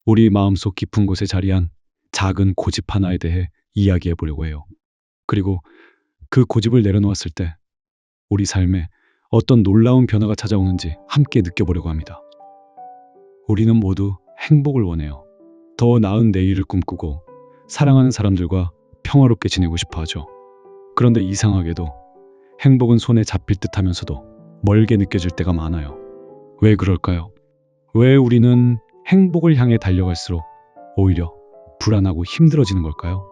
우리 마음속 깊은 곳에 자리한 작은 고집 하나에 대해 이야기해 보려고 해요. 그리고 그 고집을 내려놓았을 때 우리 삶에 어떤 놀라운 변화가 찾아오는지 함께 느껴보려고 합니다. 우리는 모두 행복을 원해요. 더 나은 내일을 꿈꾸고 사랑하는 사람들과 평화롭게 지내고 싶어 하죠. 그런데 이상하게도 행복은 손에 잡힐 듯 하면서도 멀게 느껴질 때가 많아요. 왜 그럴까요? 왜 우리는 행복을 향해 달려갈수록 오히려 불안하고 힘들어지는 걸까요?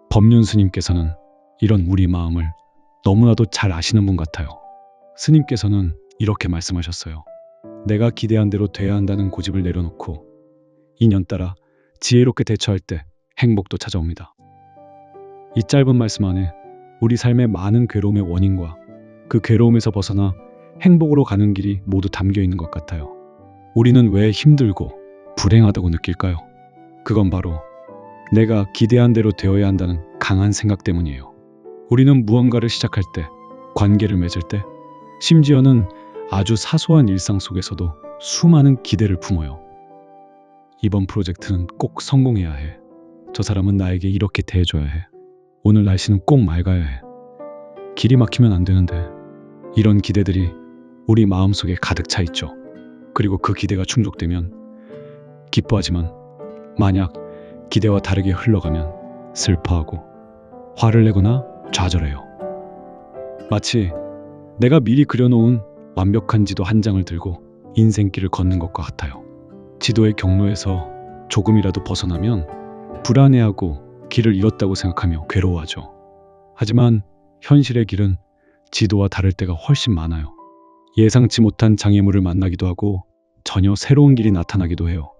법륜 스님께서는 이런 우리 마음을 너무나도 잘 아시는 분 같아요. 스님께서는 이렇게 말씀하셨어요. 내가 기대한 대로 돼야 한다는 고집을 내려놓고 인연 따라 지혜롭게 대처할 때 행복도 찾아옵니다. 이 짧은 말씀 안에 우리 삶의 많은 괴로움의 원인과 그 괴로움에서 벗어나 행복으로 가는 길이 모두 담겨 있는 것 같아요. 우리는 왜 힘들고 불행하다고 느낄까요? 그건 바로 내가 기대한 대로 되어야 한다는 강한 생각 때문이에요. 우리는 무언가를 시작할 때, 관계를 맺을 때, 심지어는 아주 사소한 일상 속에서도 수많은 기대를 품어요. 이번 프로젝트는 꼭 성공해야 해. 저 사람은 나에게 이렇게 대해줘야 해. 오늘 날씨는 꼭 맑아야 해. 길이 막히면 안 되는데. 이런 기대들이 우리 마음속에 가득 차 있죠. 그리고 그 기대가 충족되면 기뻐하지만 만약 기대와 다르게 흘러가면 슬퍼하고 화를 내거나 좌절해요. 마치 내가 미리 그려놓은 완벽한 지도 한 장을 들고 인생길을 걷는 것과 같아요. 지도의 경로에서 조금이라도 벗어나면 불안해하고 길을 잃었다고 생각하며 괴로워하죠. 하지만 현실의 길은 지도와 다를 때가 훨씬 많아요. 예상치 못한 장애물을 만나기도 하고 전혀 새로운 길이 나타나기도 해요.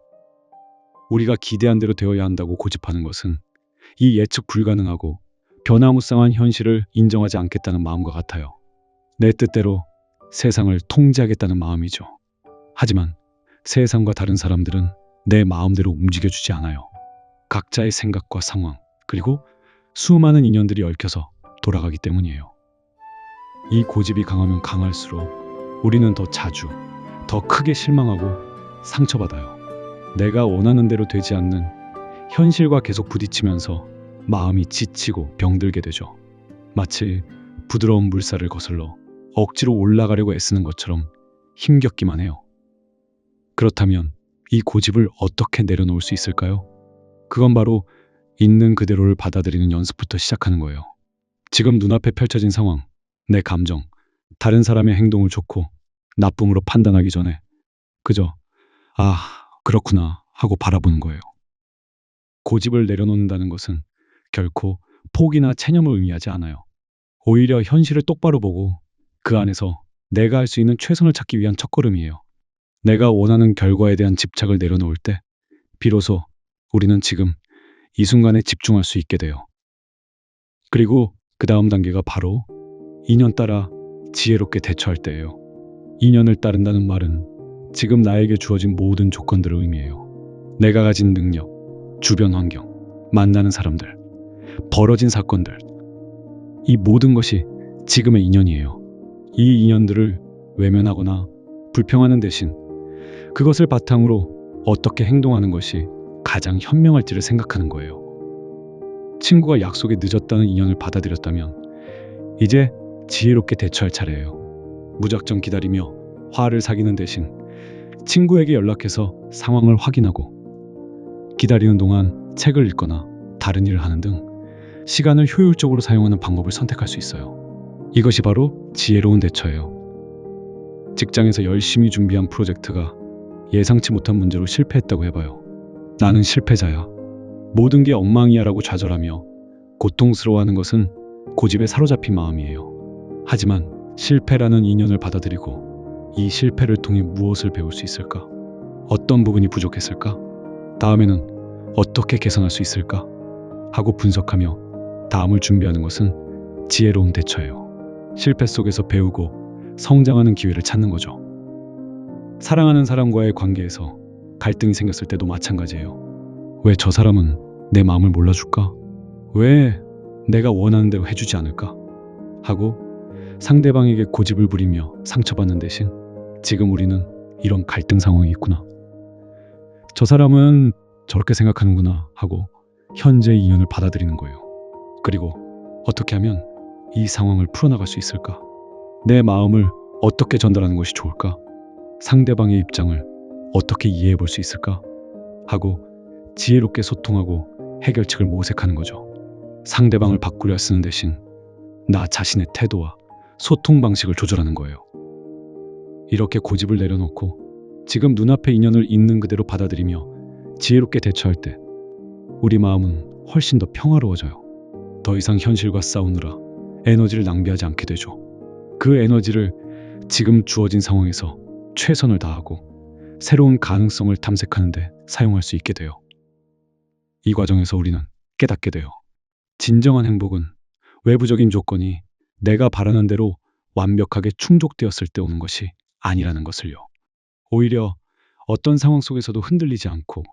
우리가 기대한 대로 되어야 한다고 고집하는 것은 이 예측 불가능하고 변화무쌍한 현실을 인정하지 않겠다는 마음과 같아요. 내 뜻대로 세상을 통제하겠다는 마음이죠. 하지만 세상과 다른 사람들은 내 마음대로 움직여주지 않아요. 각자의 생각과 상황, 그리고 수많은 인연들이 얽혀서 돌아가기 때문이에요. 이 고집이 강하면 강할수록 우리는 더 자주, 더 크게 실망하고 상처받아요. 내가 원하는 대로 되지 않는 현실과 계속 부딪히면서 마음이 지치고 병들게 되죠. 마치 부드러운 물살을 거슬러 억지로 올라가려고 애쓰는 것처럼 힘겹기만 해요. 그렇다면 이 고집을 어떻게 내려놓을 수 있을까요? 그건 바로 있는 그대로를 받아들이는 연습부터 시작하는 거예요. 지금 눈앞에 펼쳐진 상황, 내 감정, 다른 사람의 행동을 좋고 나쁨으로 판단하기 전에 그저 아, 그렇구나 하고 바라보는 거예요. 고집을 내려놓는다는 것은 결코 포기나 체념을 의미하지 않아요. 오히려 현실을 똑바로 보고 그 안에서 내가 할 수 있는 최선을 찾기 위한 첫걸음이에요. 내가 원하는 결과에 대한 집착을 내려놓을 때 비로소 우리는 지금 이 순간에 집중할 수 있게 돼요. 그리고 그 다음 단계가 바로 인연 따라 지혜롭게 대처할 때예요. 인연을 따른다는 말은 지금 나에게 주어진 모든 조건들을 의미해요. 내가 가진 능력, 주변 환경, 만나는 사람들, 벌어진 사건들, 이 모든 것이 지금의 인연이에요. 이 인연들을 외면하거나 불평하는 대신 그것을 바탕으로 어떻게 행동하는 것이 가장 현명할지를 생각하는 거예요. 친구가 약속에 늦었다는 인연을 받아들였다면 이제 지혜롭게 대처할 차례예요. 무작정 기다리며 화를 사귀는 대신 친구에게 연락해서 상황을 확인하고 기다리는 동안 책을 읽거나 다른 일을 하는 등 시간을 효율적으로 사용하는 방법을 선택할 수 있어요. 이것이 바로 지혜로운 대처예요. 직장에서 열심히 준비한 프로젝트가 예상치 못한 문제로 실패했다고 해봐요. 나는 실패자야. 모든 게 엉망이야 라고 좌절하며 고통스러워하는 것은 고집에 사로잡힌 마음이에요. 하지만 실패라는 인연을 받아들이고 이 실패를 통해 무엇을 배울 수 있을까? 어떤 부분이 부족했을까? 다음에는 어떻게 개선할 수 있을까? 하고 분석하며 다음을 준비하는 것은 지혜로운 대처예요. 실패 속에서 배우고 성장하는 기회를 찾는 거죠. 사랑하는 사람과의 관계에서 갈등이 생겼을 때도 마찬가지예요. 왜 저 사람은 내 마음을 몰라줄까? 왜 내가 원하는 대로 해주지 않을까? 하고 상대방에게 고집을 부리며 상처받는 대신 지금 우리는 이런 갈등 상황이 있구나. 저 사람은 저렇게 생각하는구나 하고 현재의 인연을 받아들이는 거예요. 그리고 어떻게 하면 이 상황을 풀어나갈 수 있을까? 내 마음을 어떻게 전달하는 것이 좋을까? 상대방의 입장을 어떻게 이해해 볼 수 있을까? 하고 지혜롭게 소통하고 해결책을 모색하는 거죠. 상대방을 바꾸려 쓰는 대신 나 자신의 태도와 소통 방식을 조절하는 거예요. 이렇게 고집을 내려놓고 지금 눈앞의 인연을 있는 그대로 받아들이며 지혜롭게 대처할 때 우리 마음은 훨씬 더 평화로워져요. 더 이상 현실과 싸우느라 에너지를 낭비하지 않게 되죠. 그 에너지를 지금 주어진 상황에서 최선을 다하고 새로운 가능성을 탐색하는데 사용할 수 있게 돼요. 이 과정에서 우리는 깨닫게 돼요. 진정한 행복은 외부적인 조건이 내가 바라는 대로 완벽하게 충족되었을 때 오는 것이 아니라는 것을요. 오히려 어떤 상황 속에서도 흔들리지 않고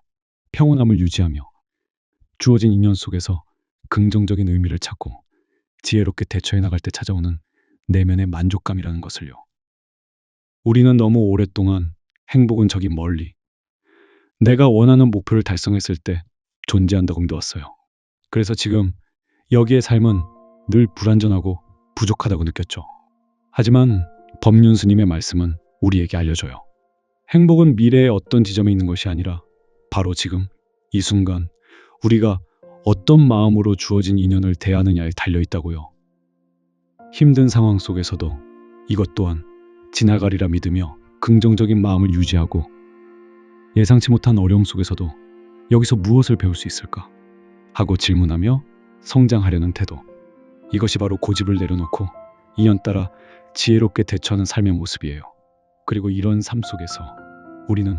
평온함을 유지하며 주어진 인연 속에서 긍정적인 의미를 찾고 지혜롭게 대처해 나갈 때 찾아오는 내면의 만족감이라는 것을요. 우리는 너무 오랫동안 행복은 저기 멀리 내가 원하는 목표를 달성했을 때 존재한다고 믿어왔어요. 그래서 지금 여기의 삶은 늘 불완전하고 부족하다고 느꼈죠. 하지만 법륜 스님의 말씀은 우리에게 알려줘요. 행복은 미래의 어떤 지점에 있는 것이 아니라 바로 지금 이 순간 우리가 어떤 마음으로 주어진 인연을 대하느냐에 달려있다고요. 힘든 상황 속에서도 이것 또한 지나가리라 믿으며 긍정적인 마음을 유지하고 예상치 못한 어려움 속에서도 여기서 무엇을 배울 수 있을까 하고 질문하며 성장하려는 태도. 이것이 바로 고집을 내려놓고 인연 따라 지혜롭게 대처하는 삶의 모습이에요. 그리고 이런 삶 속에서 우리는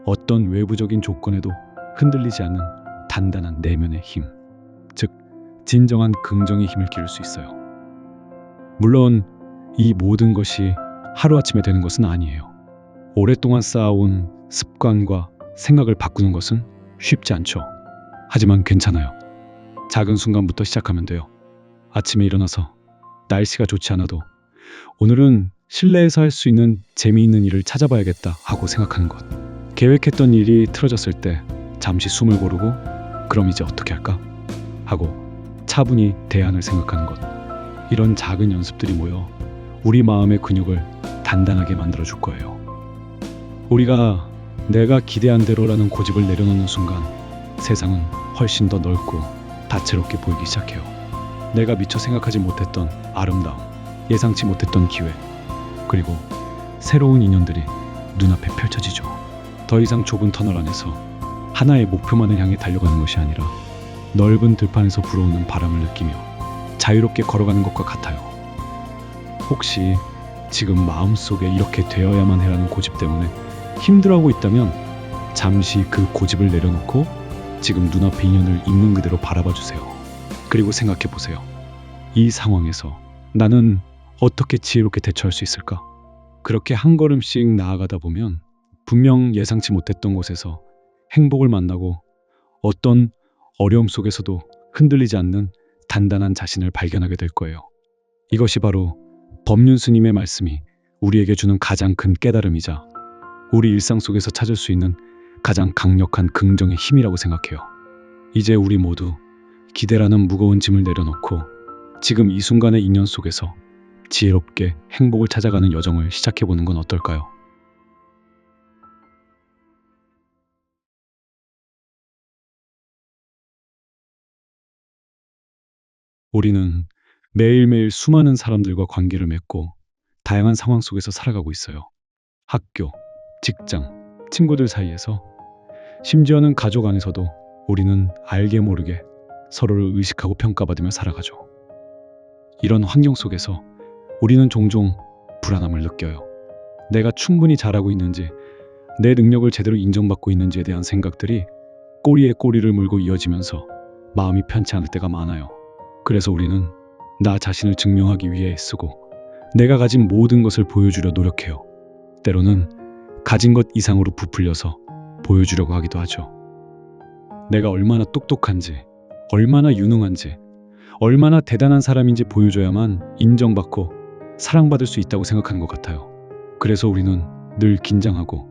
어떤 외부적인 조건에도 흔들리지 않는 단단한 내면의 힘, 즉 진정한 긍정의 힘을 기를 수 있어요. 물론 이 모든 것이 하루아침에 되는 것은 아니에요. 오랫동안 쌓아온 습관과 생각을 바꾸는 것은 쉽지 않죠. 하지만 괜찮아요. 작은 순간부터 시작하면 돼요. 아침에 일어나서 날씨가 좋지 않아도 오늘은 실내에서 할 수 있는 재미있는 일을 찾아봐야겠다 하고 생각하는 것. 계획했던 일이 틀어졌을 때 잠시 숨을 고르고 그럼 이제 어떻게 할까? 하고 차분히 대안을 생각하는 것. 이런 작은 연습들이 모여 우리 마음의 근육을 단단하게 만들어줄 거예요. 우리가 내가 기대한 대로라는 고집을 내려놓는 순간 세상은 훨씬 더 넓고 다채롭게 보이기 시작해요. 내가 미처 생각하지 못했던 아름다움, 예상치 못했던 기회, 그리고 새로운 인연들이 눈앞에 펼쳐지죠. 더 이상 좁은 터널 안에서 하나의 목표만을 향해 달려가는 것이 아니라 넓은 들판에서 불어오는 바람을 느끼며 자유롭게 걸어가는 것과 같아요. 혹시 지금 마음속에 이렇게 되어야만 해라는 고집 때문에 힘들어하고 있다면 잠시 그 고집을 내려놓고 지금 눈앞의 인연을 있는 그대로 바라봐 주세요. 그리고 생각해 보세요. 이 상황에서 나는 어떻게 지혜롭게 대처할 수 있을까? 그렇게 한 걸음씩 나아가다 보면 분명 예상치 못했던 곳에서 행복을 만나고 어떤 어려움 속에서도 흔들리지 않는 단단한 자신을 발견하게 될 거예요. 이것이 바로 법륜 스님의 말씀이 우리에게 주는 가장 큰 깨달음이자 우리 일상 속에서 찾을 수 있는 가장 강력한 긍정의 힘이라고 생각해요. 이제 우리 모두 기대라는 무거운 짐을 내려놓고 지금 이 순간의 인연 속에서 지혜롭게 행복을 찾아가는 여정을 시작해보는 건 어떨까요? 우리는 매일매일 수많은 사람들과 관계를 맺고 다양한 상황 속에서 살아가고 있어요. 학교, 직장, 친구들 사이에서 심지어는 가족 안에서도 우리는 알게 모르게 서로를 의식하고 평가받으며 살아가죠. 이런 환경 속에서 우리는 종종 불안함을 느껴요. 내가 충분히 잘하고 있는지, 내 능력을 제대로 인정받고 있는지에 대한 생각들이 꼬리에 꼬리를 물고 이어지면서 마음이 편치 않을 때가 많아요. 그래서 우리는 나 자신을 증명하기 위해 애쓰고 내가 가진 모든 것을 보여주려 노력해요. 때로는 가진 것 이상으로 부풀려서 보여주려고 하기도 하죠. 내가 얼마나 똑똑한지, 얼마나 유능한지, 얼마나 대단한 사람인지 보여줘야만 인정받고 사랑받을 수 있다고 생각하는 것 같아요. 그래서 우리는 늘 긴장하고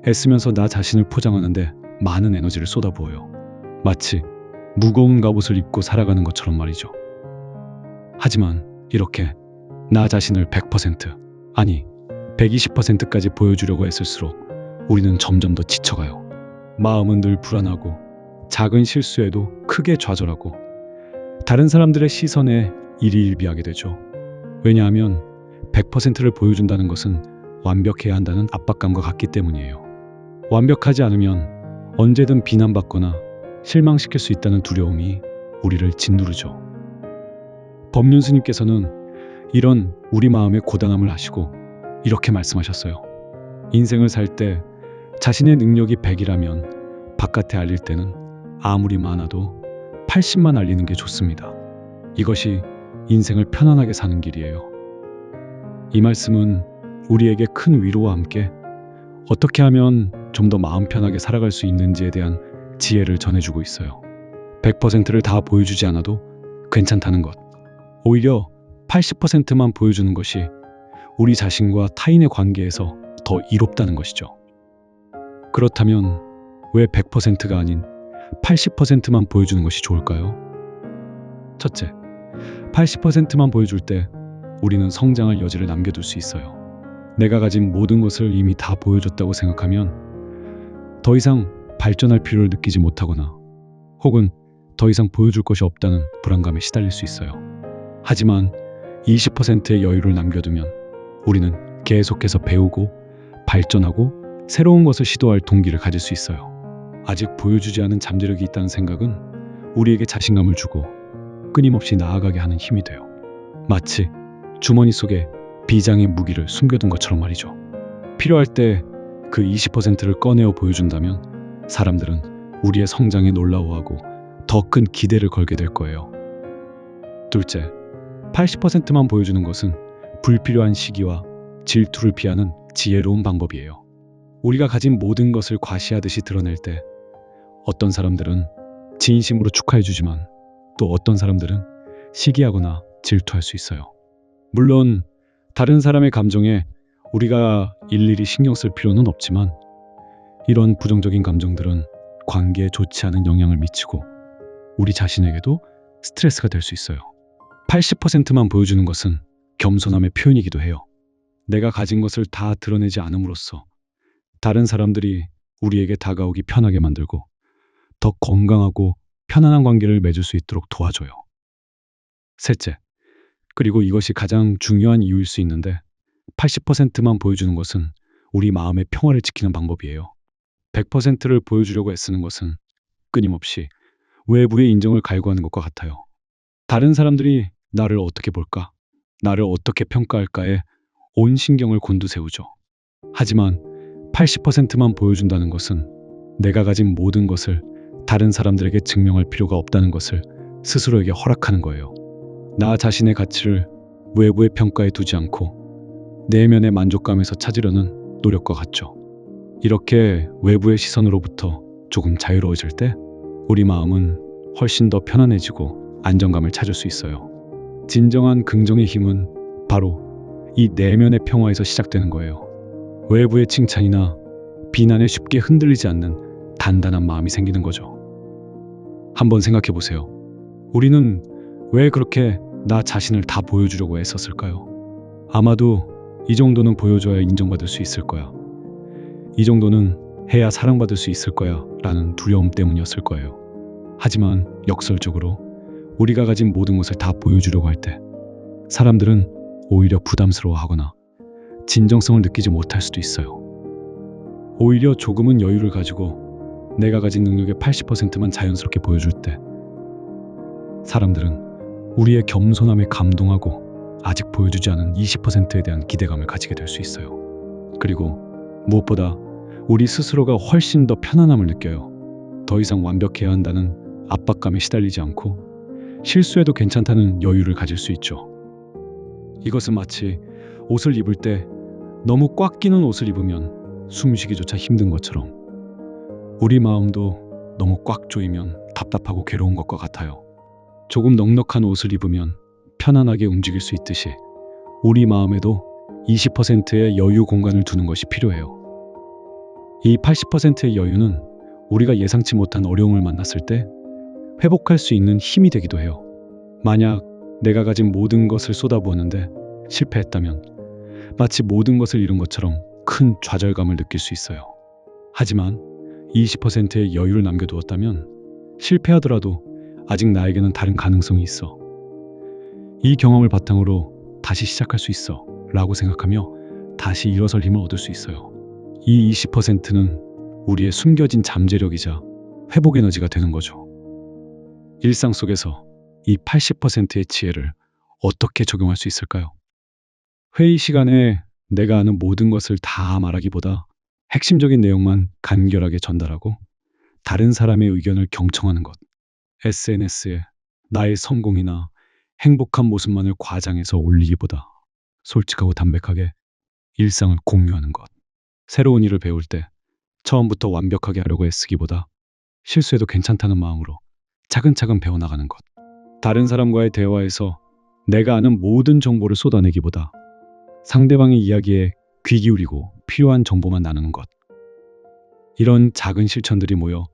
애쓰면서 나 자신을 포장하는데 많은 에너지를 쏟아부어요. 마치 무거운 갑옷을 입고 살아가는 것처럼 말이죠. 하지만 이렇게 나 자신을 100%, 아니 120%까지 보여주려고 애쓸수록 우리는 점점 더 지쳐가요. 마음은 늘 불안하고 작은 실수에도 크게 좌절하고 다른 사람들의 시선에 일희일비하게 되죠. 왜냐하면 100%를 보여준다는 것은 완벽해야 한다는 압박감과 같기 때문이에요. 완벽하지 않으면 언제든 비난받거나 실망시킬 수 있다는 두려움이 우리를 짓누르죠. 법륜 스님께서는 이런 우리 마음의 고단함을 하시고 이렇게 말씀하셨어요. 인생을 살 때 자신의 능력이 100이라면 바깥에 알릴 때는 아무리 많아도 80만 알리는 게 좋습니다. 이것이 인생을 편안하게 사는 길이에요. 이 말씀은 우리에게 큰 위로와 함께 어떻게 하면 좀 더 마음 편하게 살아갈 수 있는지에 대한 지혜를 전해주고 있어요. 100%를 다 보여주지 않아도 괜찮다는 것. 오히려 80%만 보여주는 것이 우리 자신과 타인의 관계에서 더 이롭다는 것이죠. 그렇다면 왜 100%가 아닌 80%만 보여주는 것이 좋을까요? 첫째, 80%만 보여줄 때 우리는 성장할 여지를 남겨둘 수 있어요. 내가 가진 모든 것을 이미 다 보여줬다고 생각하면 더 이상 발전할 필요를 느끼지 못하거나 혹은 더 이상 보여줄 것이 없다는 불안감에 시달릴 수 있어요. 하지만 20%의 여유를 남겨두면 우리는 계속해서 배우고 발전하고 새로운 것을 시도할 동기를 가질 수 있어요. 아직 보여주지 않은 잠재력이 있다는 생각은 우리에게 자신감을 주고 끊임없이 나아가게 하는 힘이 돼요. 마치 주머니 속에 비장의 무기를 숨겨둔 것처럼 말이죠. 필요할 때 그 20%를 꺼내어 보여준다면 사람들은 우리의 성장에 놀라워하고 더 큰 기대를 걸게 될 거예요. 둘째, 80%만 보여주는 것은 불필요한 시기와 질투를 피하는 지혜로운 방법이에요. 우리가 가진 모든 것을 과시하듯이 드러낼 때 어떤 사람들은 진심으로 축하해주지만 또 어떤 사람들은 시기하거나 질투할 수 있어요. 물론 다른 사람의 감정에 우리가 일일이 신경 쓸 필요는 없지만 이런 부정적인 감정들은 관계에 좋지 않은 영향을 미치고 우리 자신에게도 스트레스가 될 수 있어요. 80%만 보여주는 것은 겸손함의 표현이기도 해요. 내가 가진 것을 다 드러내지 않음으로써 다른 사람들이 우리에게 다가오기 편하게 만들고 더 건강하고 편안한 관계를 맺을 수 있도록 도와줘요. 셋째, 그리고 이것이 가장 중요한 이유일 수 있는데 80%만 보여주는 것은 우리 마음의 평화를 지키는 방법이에요. 100%를 보여주려고 애쓰는 것은 끊임없이 외부의 인정을 갈구하는 것과 같아요. 다른 사람들이 나를 어떻게 볼까? 나를 어떻게 평가할까에 온 신경을 곤두세우죠. 하지만 80%만 보여준다는 것은 내가 가진 모든 것을 다른 사람들에게 증명할 필요가 없다는 것을 스스로에게 허락하는 거예요. 나 자신의 가치를 외부의 평가에 두지 않고 내면의 만족감에서 찾으려는 노력과 같죠. 이렇게 외부의 시선으로부터 조금 자유로워질 때 우리 마음은 훨씬 더 편안해지고 안정감을 찾을 수 있어요. 진정한 긍정의 힘은 바로 이 내면의 평화에서 시작되는 거예요. 외부의 칭찬이나 비난에 쉽게 흔들리지 않는 단단한 마음이 생기는 거죠. 한번 생각해 보세요. 우리는 왜 그렇게 나 자신을 다 보여주려고 애썼을까요? 아마도 이 정도는 보여줘야 인정받을 수 있을 거야. 이 정도는 해야 사랑받을 수 있을 거야 라는 두려움 때문이었을 거예요. 하지만 역설적으로 우리가 가진 모든 것을 다 보여주려고 할 때 사람들은 오히려 부담스러워하거나 진정성을 느끼지 못할 수도 있어요. 오히려 조금은 여유를 가지고 내가 가진 능력의 80%만 자연스럽게 보여줄 때 사람들은 우리의 겸손함에 감동하고 아직 보여주지 않은 20%에 대한 기대감을 가지게 될 수 있어요. 그리고 무엇보다 우리 스스로가 훨씬 더 편안함을 느껴요. 더 이상 완벽해야 한다는 압박감에 시달리지 않고 실수해도 괜찮다는 여유를 가질 수 있죠. 이것은 마치 옷을 입을 때 너무 꽉 끼는 옷을 입으면 숨쉬기조차 힘든 것처럼 우리 마음도 너무 꽉 조이면 답답하고 괴로운 것과 같아요. 조금 넉넉한 옷을 입으면 편안하게 움직일 수 있듯이 우리 마음에도 20%의 여유 공간을 두는 것이 필요해요. 이 80%의 여유는 우리가 예상치 못한 어려움을 만났을 때 회복할 수 있는 힘이 되기도 해요. 만약 내가 가진 모든 것을 쏟아부었는데 실패했다면 마치 모든 것을 잃은 것처럼 큰 좌절감을 느낄 수 있어요. 하지만 20%의 여유를 남겨두었다면 실패하더라도 아직 나에게는 다른 가능성이 있어. 이 경험을 바탕으로 다시 시작할 수 있어 라고 생각하며 다시 일어설 힘을 얻을 수 있어요. 이 20%는 우리의 숨겨진 잠재력이자 회복 에너지가 되는 거죠. 일상 속에서 이 80%의 지혜를 어떻게 적용할 수 있을까요? 회의 시간에 내가 아는 모든 것을 다 말하기보다 핵심적인 내용만 간결하게 전달하고 다른 사람의 의견을 경청하는 것. SNS에 나의 성공이나 행복한 모습만을 과장해서 올리기보다 솔직하고 담백하게 일상을 공유하는 것. 새로운 일을 배울 때 처음부터 완벽하게 하려고 애쓰기보다 실수해도 괜찮다는 마음으로 차근차근 배워나가는 것. 다른 사람과의 대화에서 내가 아는 모든 정보를 쏟아내기보다 상대방의 이야기에 귀 기울이고 필요한 정보만 나누는 것. 이런 작은 실천들이 모여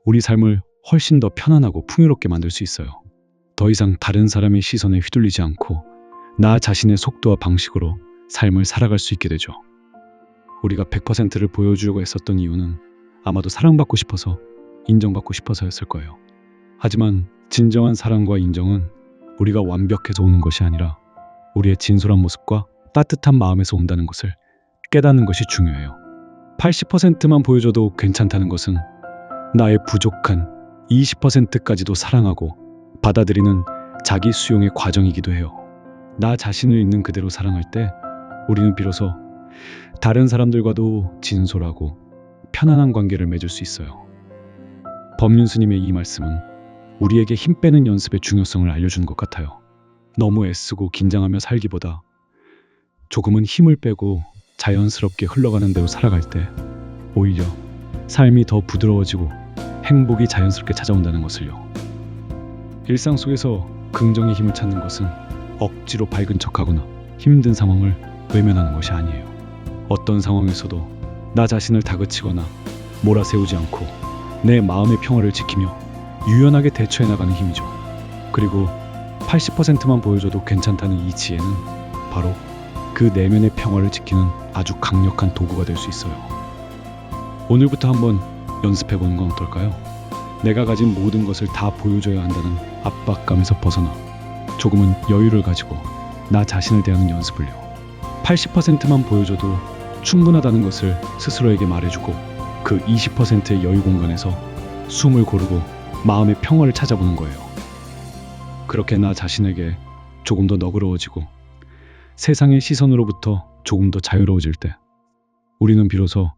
우리 삶을 훨씬 더 편안하고 풍요롭게 만들 수 있어요. 더 이상 다른 사람의 시선에 휘둘리지 않고 나 자신의 속도와 방식으로 삶을 살아갈 수 있게 되죠. 우리가 100%를 보여주려고 했었던 이유는 아마도 사랑받고 싶어서, 인정받고 싶어서였을 거예요. 하지만 진정한 사랑과 인정은 우리가 완벽해서 오는 것이 아니라 우리의 진솔한 모습과 따뜻한 마음에서 온다는 것을 깨닫는 것이 중요해요. 80%만 보여줘도 괜찮다는 것은 나의 부족한 20%까지도 사랑하고 받아들이는 자기 수용의 과정이기도 해요. 나 자신을 있는 그대로 사랑할 때 우리는 비로소 다른 사람들과도 진솔하고 편안한 관계를 맺을 수 있어요. 법륜스님의 이 말씀은 우리에게 힘 빼는 연습의 중요성을 알려주는 것 같아요. 너무 애쓰고 긴장하며 살기보다 조금은 힘을 빼고 자연스럽게 흘러가는 대로 살아갈 때 오히려 삶이 더 부드러워지고 행복이 자연스럽게 찾아온다는 것을요. 일상 속에서 긍정의 힘을 찾는 것은 억지로 밝은 척하거나 힘든 상황을 외면하는 것이 아니에요. 어떤 상황에서도 나 자신을 다그치거나 몰아세우지 않고 내 마음의 평화를 지키며 유연하게 대처해 나가는 힘이죠. 그리고 80%만 보여줘도 괜찮다는 이 지혜는 바로 그 내면의 평화를 지키는 아주 강력한 도구가 될 수 있어요. 오늘부터 한번 연습해보는 건 어떨까요? 내가 가진 모든 것을 다 보여줘야 한다는 압박감에서 벗어나 조금은 여유를 가지고 나 자신을 대하는 연습을요. 80%만 보여줘도 충분하다는 것을 스스로에게 말해주고 그 20%의 여유 공간에서 숨을 고르고 마음의 평화를 찾아보는 거예요. 그렇게 나 자신에게 조금 더 너그러워지고 세상의 시선으로부터 조금 더 자유로워질 때 우리는 비로소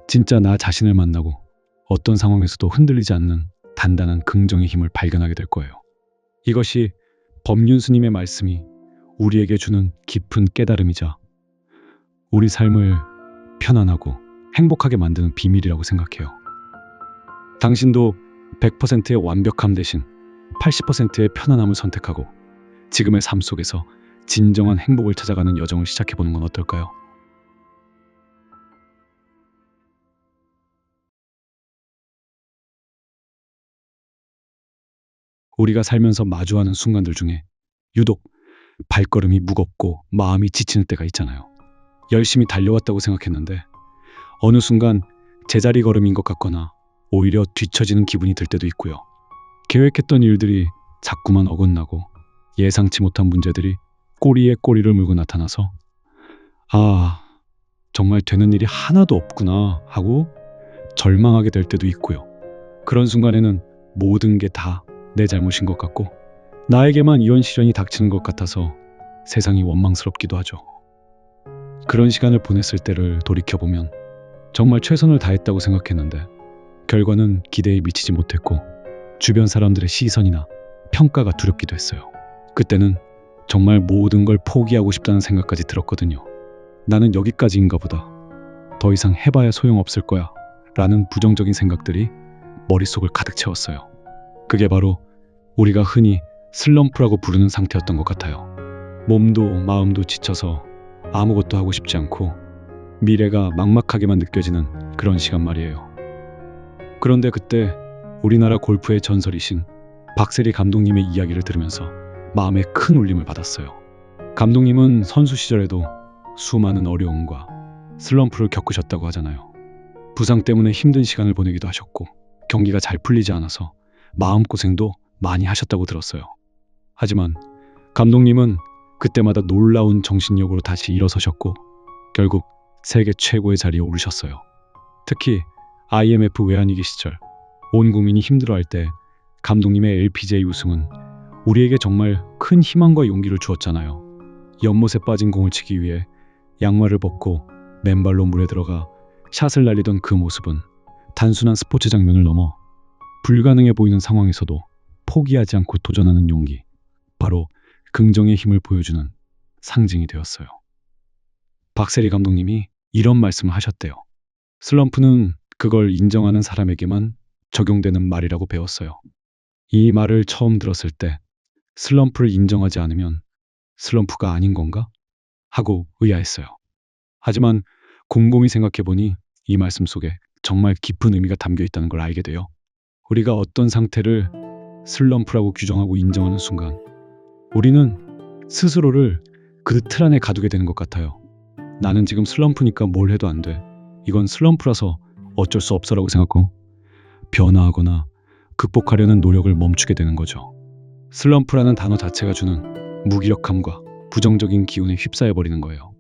진짜 나 자신을 만나고 어떤 상황에서도 흔들리지 않는 단단한 긍정의 힘을 발견하게 될 거예요. 이것이 법륜스님의 말씀이 우리에게 주는 깊은 깨달음이자 우리 삶을 편안하고 행복하게 만드는 비밀이라고 생각해요. 당신도 100%의 완벽함 대신 80%의 편안함을 선택하고 지금의 삶 속에서 진정한 행복을 찾아가는 여정을 시작해보는 건 어떨까요? 우리가 살면서 마주하는 순간들 중에 유독 발걸음이 무겁고 마음이 지치는 때가 있잖아요. 열심히 달려왔다고 생각했는데 어느 순간 제자리 걸음인 것 같거나 오히려 뒤처지는 기분이 들 때도 있고요. 계획했던 일들이 자꾸만 어긋나고 예상치 못한 문제들이 꼬리에 꼬리를 물고 나타나서 정말 되는 일이 하나도 없구나 하고 절망하게 될 때도 있고요. 그런 순간에는 모든 게 다 내 잘못인 것 같고 나에게만 이런 시련이 닥치는 것 같아서 세상이 원망스럽기도 하죠. 그런 시간을 보냈을 때를 돌이켜보면 정말 최선을 다했다고 생각했는데 결과는 기대에 미치지 못했고 주변 사람들의 시선이나 평가가 두렵기도 했어요. 그때는 정말 모든 걸 포기하고 싶다는 생각까지 들었거든요. 나는 여기까지인가 보다. 더 이상 해봐야 소용없을 거야 라는 부정적인 생각들이 머릿속을 가득 채웠어요. 그게 바로 우리가 흔히 슬럼프라고 부르는 상태였던 것 같아요. 몸도 마음도 지쳐서 아무것도 하고 싶지 않고 미래가 막막하게만 느껴지는 그런 시간 말이에요. 그런데 그때 우리나라 골프의 전설이신 박세리 감독님의 이야기를 들으면서 마음에 큰 울림을 받았어요. 감독님은 선수 시절에도 수많은 어려움과 슬럼프를 겪으셨다고 하잖아요. 부상 때문에 힘든 시간을 보내기도 하셨고 경기가 잘 풀리지 않아서 마음고생도 많이 하셨다고 들었어요. 하지만 감독님은 그때마다 놀라운 정신력으로 다시 일어서셨고 결국 세계 최고의 자리에 오르셨어요. 특히 IMF 외환위기 시절 온 국민이 힘들어할 때 감독님의 LPGA 우승은 우리에게 정말 큰 희망과 용기를 주었잖아요. 연못에 빠진 공을 치기 위해 양말을 벗고 맨발로 물에 들어가 샷을 날리던 그 모습은 단순한 스포츠 장면을 넘어 불가능해 보이는 상황에서도 포기하지 않고 도전하는 용기, 바로 긍정의 힘을 보여주는 상징이 되었어요. 박세리 감독님이 이런 말씀을 하셨대요. 슬럼프는 그걸 인정하는 사람에게만 적용되는 말이라고 배웠어요. 이 말을 처음 들었을 때 슬럼프를 인정하지 않으면 슬럼프가 아닌 건가? 하고 의아했어요. 하지만 곰곰이 생각해보니 이 말씀 속에 정말 깊은 의미가 담겨 있다는 걸 알게 돼요. 우리가 어떤 상태를 슬럼프라고 규정하고 인정하는 순간 우리는 스스로를 그 틀 안에 가두게 되는 것 같아요. 나는 지금 슬럼프니까 뭘 해도 안 돼. 이건 슬럼프라서 어쩔 수 없어라고 생각하고 변화하거나 극복하려는 노력을 멈추게 되는 거죠. 슬럼프라는 단어 자체가 주는 무기력함과 부정적인 기운에 휩싸여 버리는 거예요.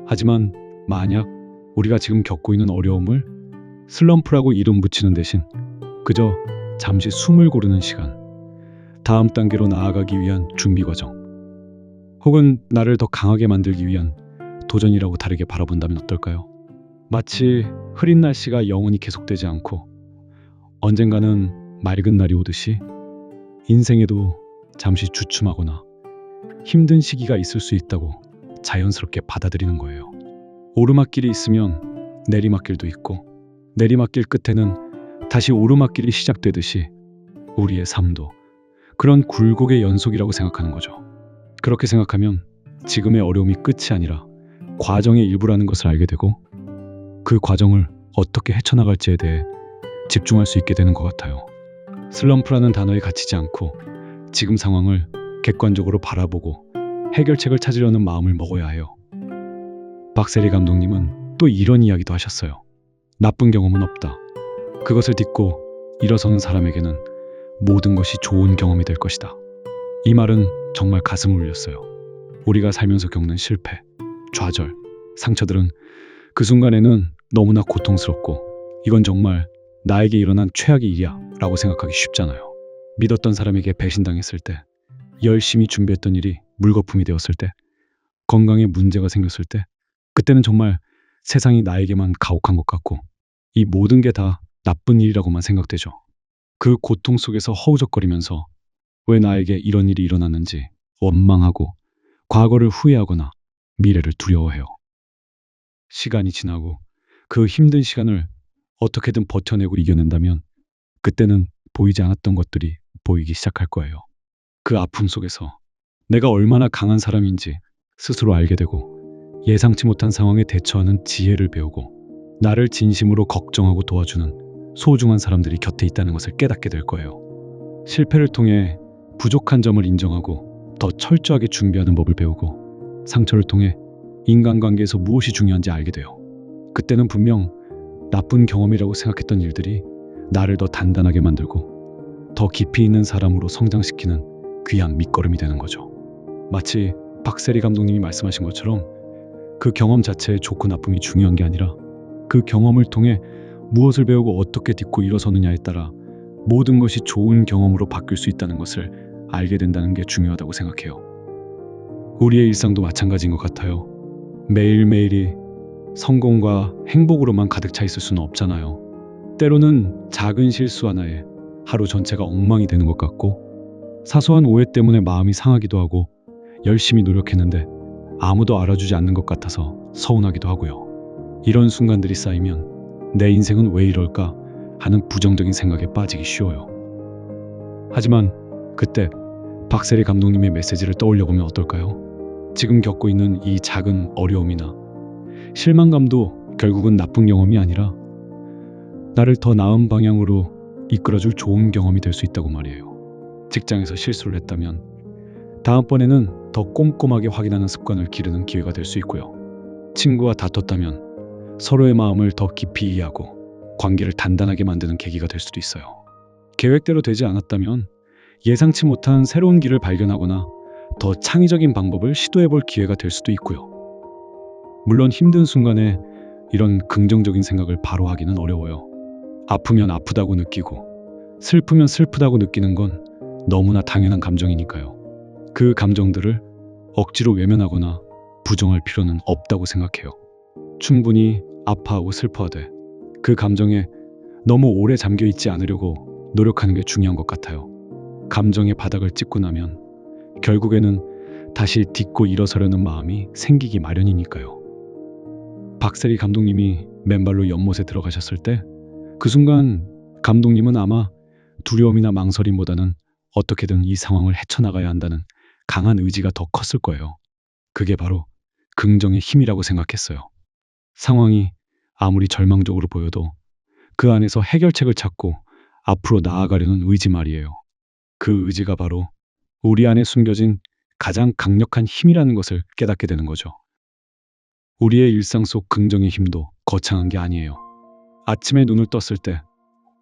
하지만 만약 우리가 지금 겪고 있는 어려움을 슬럼프라고 이름 붙이는 대신 그저 잠시 숨을 고르는 시간, 다음 단계로 나아가기 위한 준비 과정, 혹은 나를 더 강하게 만들기 위한 도전이라고 다르게 바라본다면 어떨까요? 마치 흐린 날씨가 영원히 계속되지 않고 언젠가는 맑은 날이 오듯이 인생에도 잠시 주춤하거나 힘든 시기가 있을 수 있다고 자연스럽게 받아들이는 거예요. 오르막길이 있으면 내리막길도 있고 내리막길 끝에는 다시 오르막길이 시작되듯이 우리의 삶도 그런 굴곡의 연속이라고 생각하는 거죠. 그렇게 생각하면 지금의 어려움이 끝이 아니라 과정의 일부라는 것을 알게 되고 그 과정을 어떻게 헤쳐나갈지에 대해 집중할 수 있게 되는 것 같아요. 슬럼프라는 단어에 갇히지 않고 지금 상황을 객관적으로 바라보고 해결책을 찾으려는 마음을 먹어야 해요. 박세리 감독님은 또 이런 이야기도 하셨어요. 나쁜 경험은 없다. 그것을 딛고 일어서는 사람에게는 모든 것이 좋은 경험이 될 것이다. 이 말은 정말 가슴을 울렸어요. 우리가 살면서 겪는 실패, 좌절, 상처들은 그 순간에는 너무나 고통스럽고 이건 정말 나에게 일어난 최악의 일이야 라고 생각하기 쉽잖아요. 믿었던 사람에게 배신당했을 때, 열심히 준비했던 일이 물거품이 되었을 때, 건강에 문제가 생겼을 때, 그때는 정말 세상이 나에게만 가혹한 것 같고 이 모든 게 다 나쁜 일이라고만 생각되죠. 그 고통 속에서 허우적거리면서 왜 나에게 이런 일이 일어났는지 원망하고 과거를 후회하거나 미래를 두려워해요. 시간이 지나고 그 힘든 시간을 어떻게든 버텨내고 이겨낸다면 그때는 보이지 않았던 것들이 보이기 시작할 거예요. 그 아픔 속에서 내가 얼마나 강한 사람인지 스스로 알게 되고 예상치 못한 상황에 대처하는 지혜를 배우고 나를 진심으로 걱정하고 도와주는 소중한 사람들이 곁에 있다는 것을 깨닫게 될 거예요. 실패를 통해 부족한 점을 인정하고 더 철저하게 준비하는 법을 배우고 상처를 통해 인간관계에서 무엇이 중요한지 알게 돼요. 그때는 분명 나쁜 경험이라고 생각했던 일들이 나를 더 단단하게 만들고 더 깊이 있는 사람으로 성장시키는 귀한 밑거름이 되는 거죠. 마치 박세리 감독님이 말씀하신 것처럼 그 경험 자체의 좋고 나쁨이 중요한 게 아니라 그 경험을 통해 무엇을 배우고 어떻게 딛고 일어서느냐에 따라 모든 것이 좋은 경험으로 바뀔 수 있다는 것을 알게 된다는 게 중요하다고 생각해요. 우리의 일상도 마찬가지인 것 같아요. 매일매일이 성공과 행복으로만 가득 차 있을 수는 없잖아요. 때로는 작은 실수 하나에 하루 전체가 엉망이 되는 것 같고 사소한 오해 때문에 마음이 상하기도 하고 열심히 노력했는데 아무도 알아주지 않는 것 같아서 서운하기도 하고요. 이런 순간들이 쌓이면 내 인생은 왜 이럴까 하는 부정적인 생각에 빠지기 쉬워요. 하지만 그때 박세리 감독님의 메시지를 떠올려 보면 어떨까요? 지금 겪고 있는 이 작은 어려움이나 실망감도 결국은 나쁜 경험이 아니라 나를 더 나은 방향으로 이끌어줄 좋은 경험이 될 수 있다고 말이에요. 직장에서 실수를 했다면 다음번에는 더 꼼꼼하게 확인하는 습관을 기르는 기회가 될 수 있고요. 친구와 다퉜다면 서로의 마음을 더 깊이 이해하고 관계를 단단하게 만드는 계기가 될 수도 있어요. 계획대로 되지 않았다면 예상치 못한 새로운 길을 발견하거나 더 창의적인 방법을 시도해 볼 기회가 될 수도 있고요. 물론 힘든 순간에 이런 긍정적인 생각을 바로 하기는 어려워요. 아프면 아프다고 느끼고 슬프면 슬프다고 느끼는 건 너무나 당연한 감정이니까요. 그 감정들을 억지로 외면하거나 부정할 필요는 없다고 생각해요. 충분히 아파하고 슬퍼하되 그 감정에 너무 오래 잠겨 있지 않으려고 노력하는 게 중요한 것 같아요. 감정의 바닥을 찍고 나면 결국에는 다시 딛고 일어서려는 마음이 생기기 마련이니까요. 박세리 감독님이 맨발로 연못에 들어가셨을 때 그 순간 감독님은 아마 두려움이나 망설임보다는 어떻게든 이 상황을 헤쳐나가야 한다는 강한 의지가 더 컸을 거예요. 그게 바로 긍정의 힘이라고 생각했어요. 상황이 아무리 절망적으로 보여도 그 안에서 해결책을 찾고 앞으로 나아가려는 의지 말이에요. 그 의지가 바로 우리 안에 숨겨진 가장 강력한 힘이라는 것을 깨닫게 되는 거죠. 우리의 일상 속 긍정의 힘도 거창한 게 아니에요. 아침에 눈을 떴을 때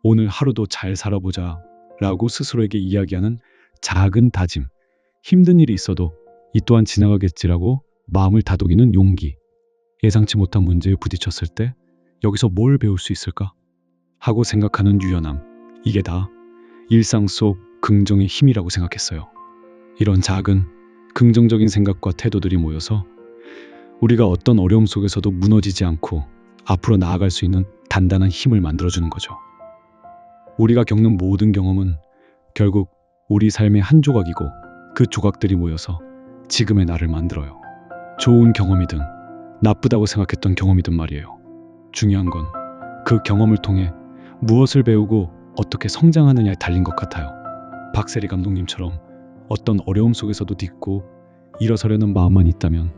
오늘 하루도 잘 살아보자 라고 스스로에게 이야기하는 작은 다짐, 힘든 일이 있어도 이 또한 지나가겠지라고 마음을 다독이는 용기, 예상치 못한 문제에 부딪혔을 때 여기서 뭘 배울 수 있을까? 하고 생각하는 유연함, 이게 다 일상 속 긍정의 힘이라고 생각했어요. 이런 작은 긍정적인 생각과 태도들이 모여서 우리가 어떤 어려움 속에서도 무너지지 않고 앞으로 나아갈 수 있는 단단한 힘을 만들어주는 거죠. 우리가 겪는 모든 경험은 결국 우리 삶의 한 조각이고 그 조각들이 모여서 지금의 나를 만들어요. 좋은 경험이든 나쁘다고 생각했던 경험이든 말이에요. 중요한 건 그 경험을 통해 무엇을 배우고 어떻게 성장하느냐에 달린 것 같아요. 박세리 감독님처럼 어떤 어려움 속에서도 딛고 일어서려는 마음만 있다면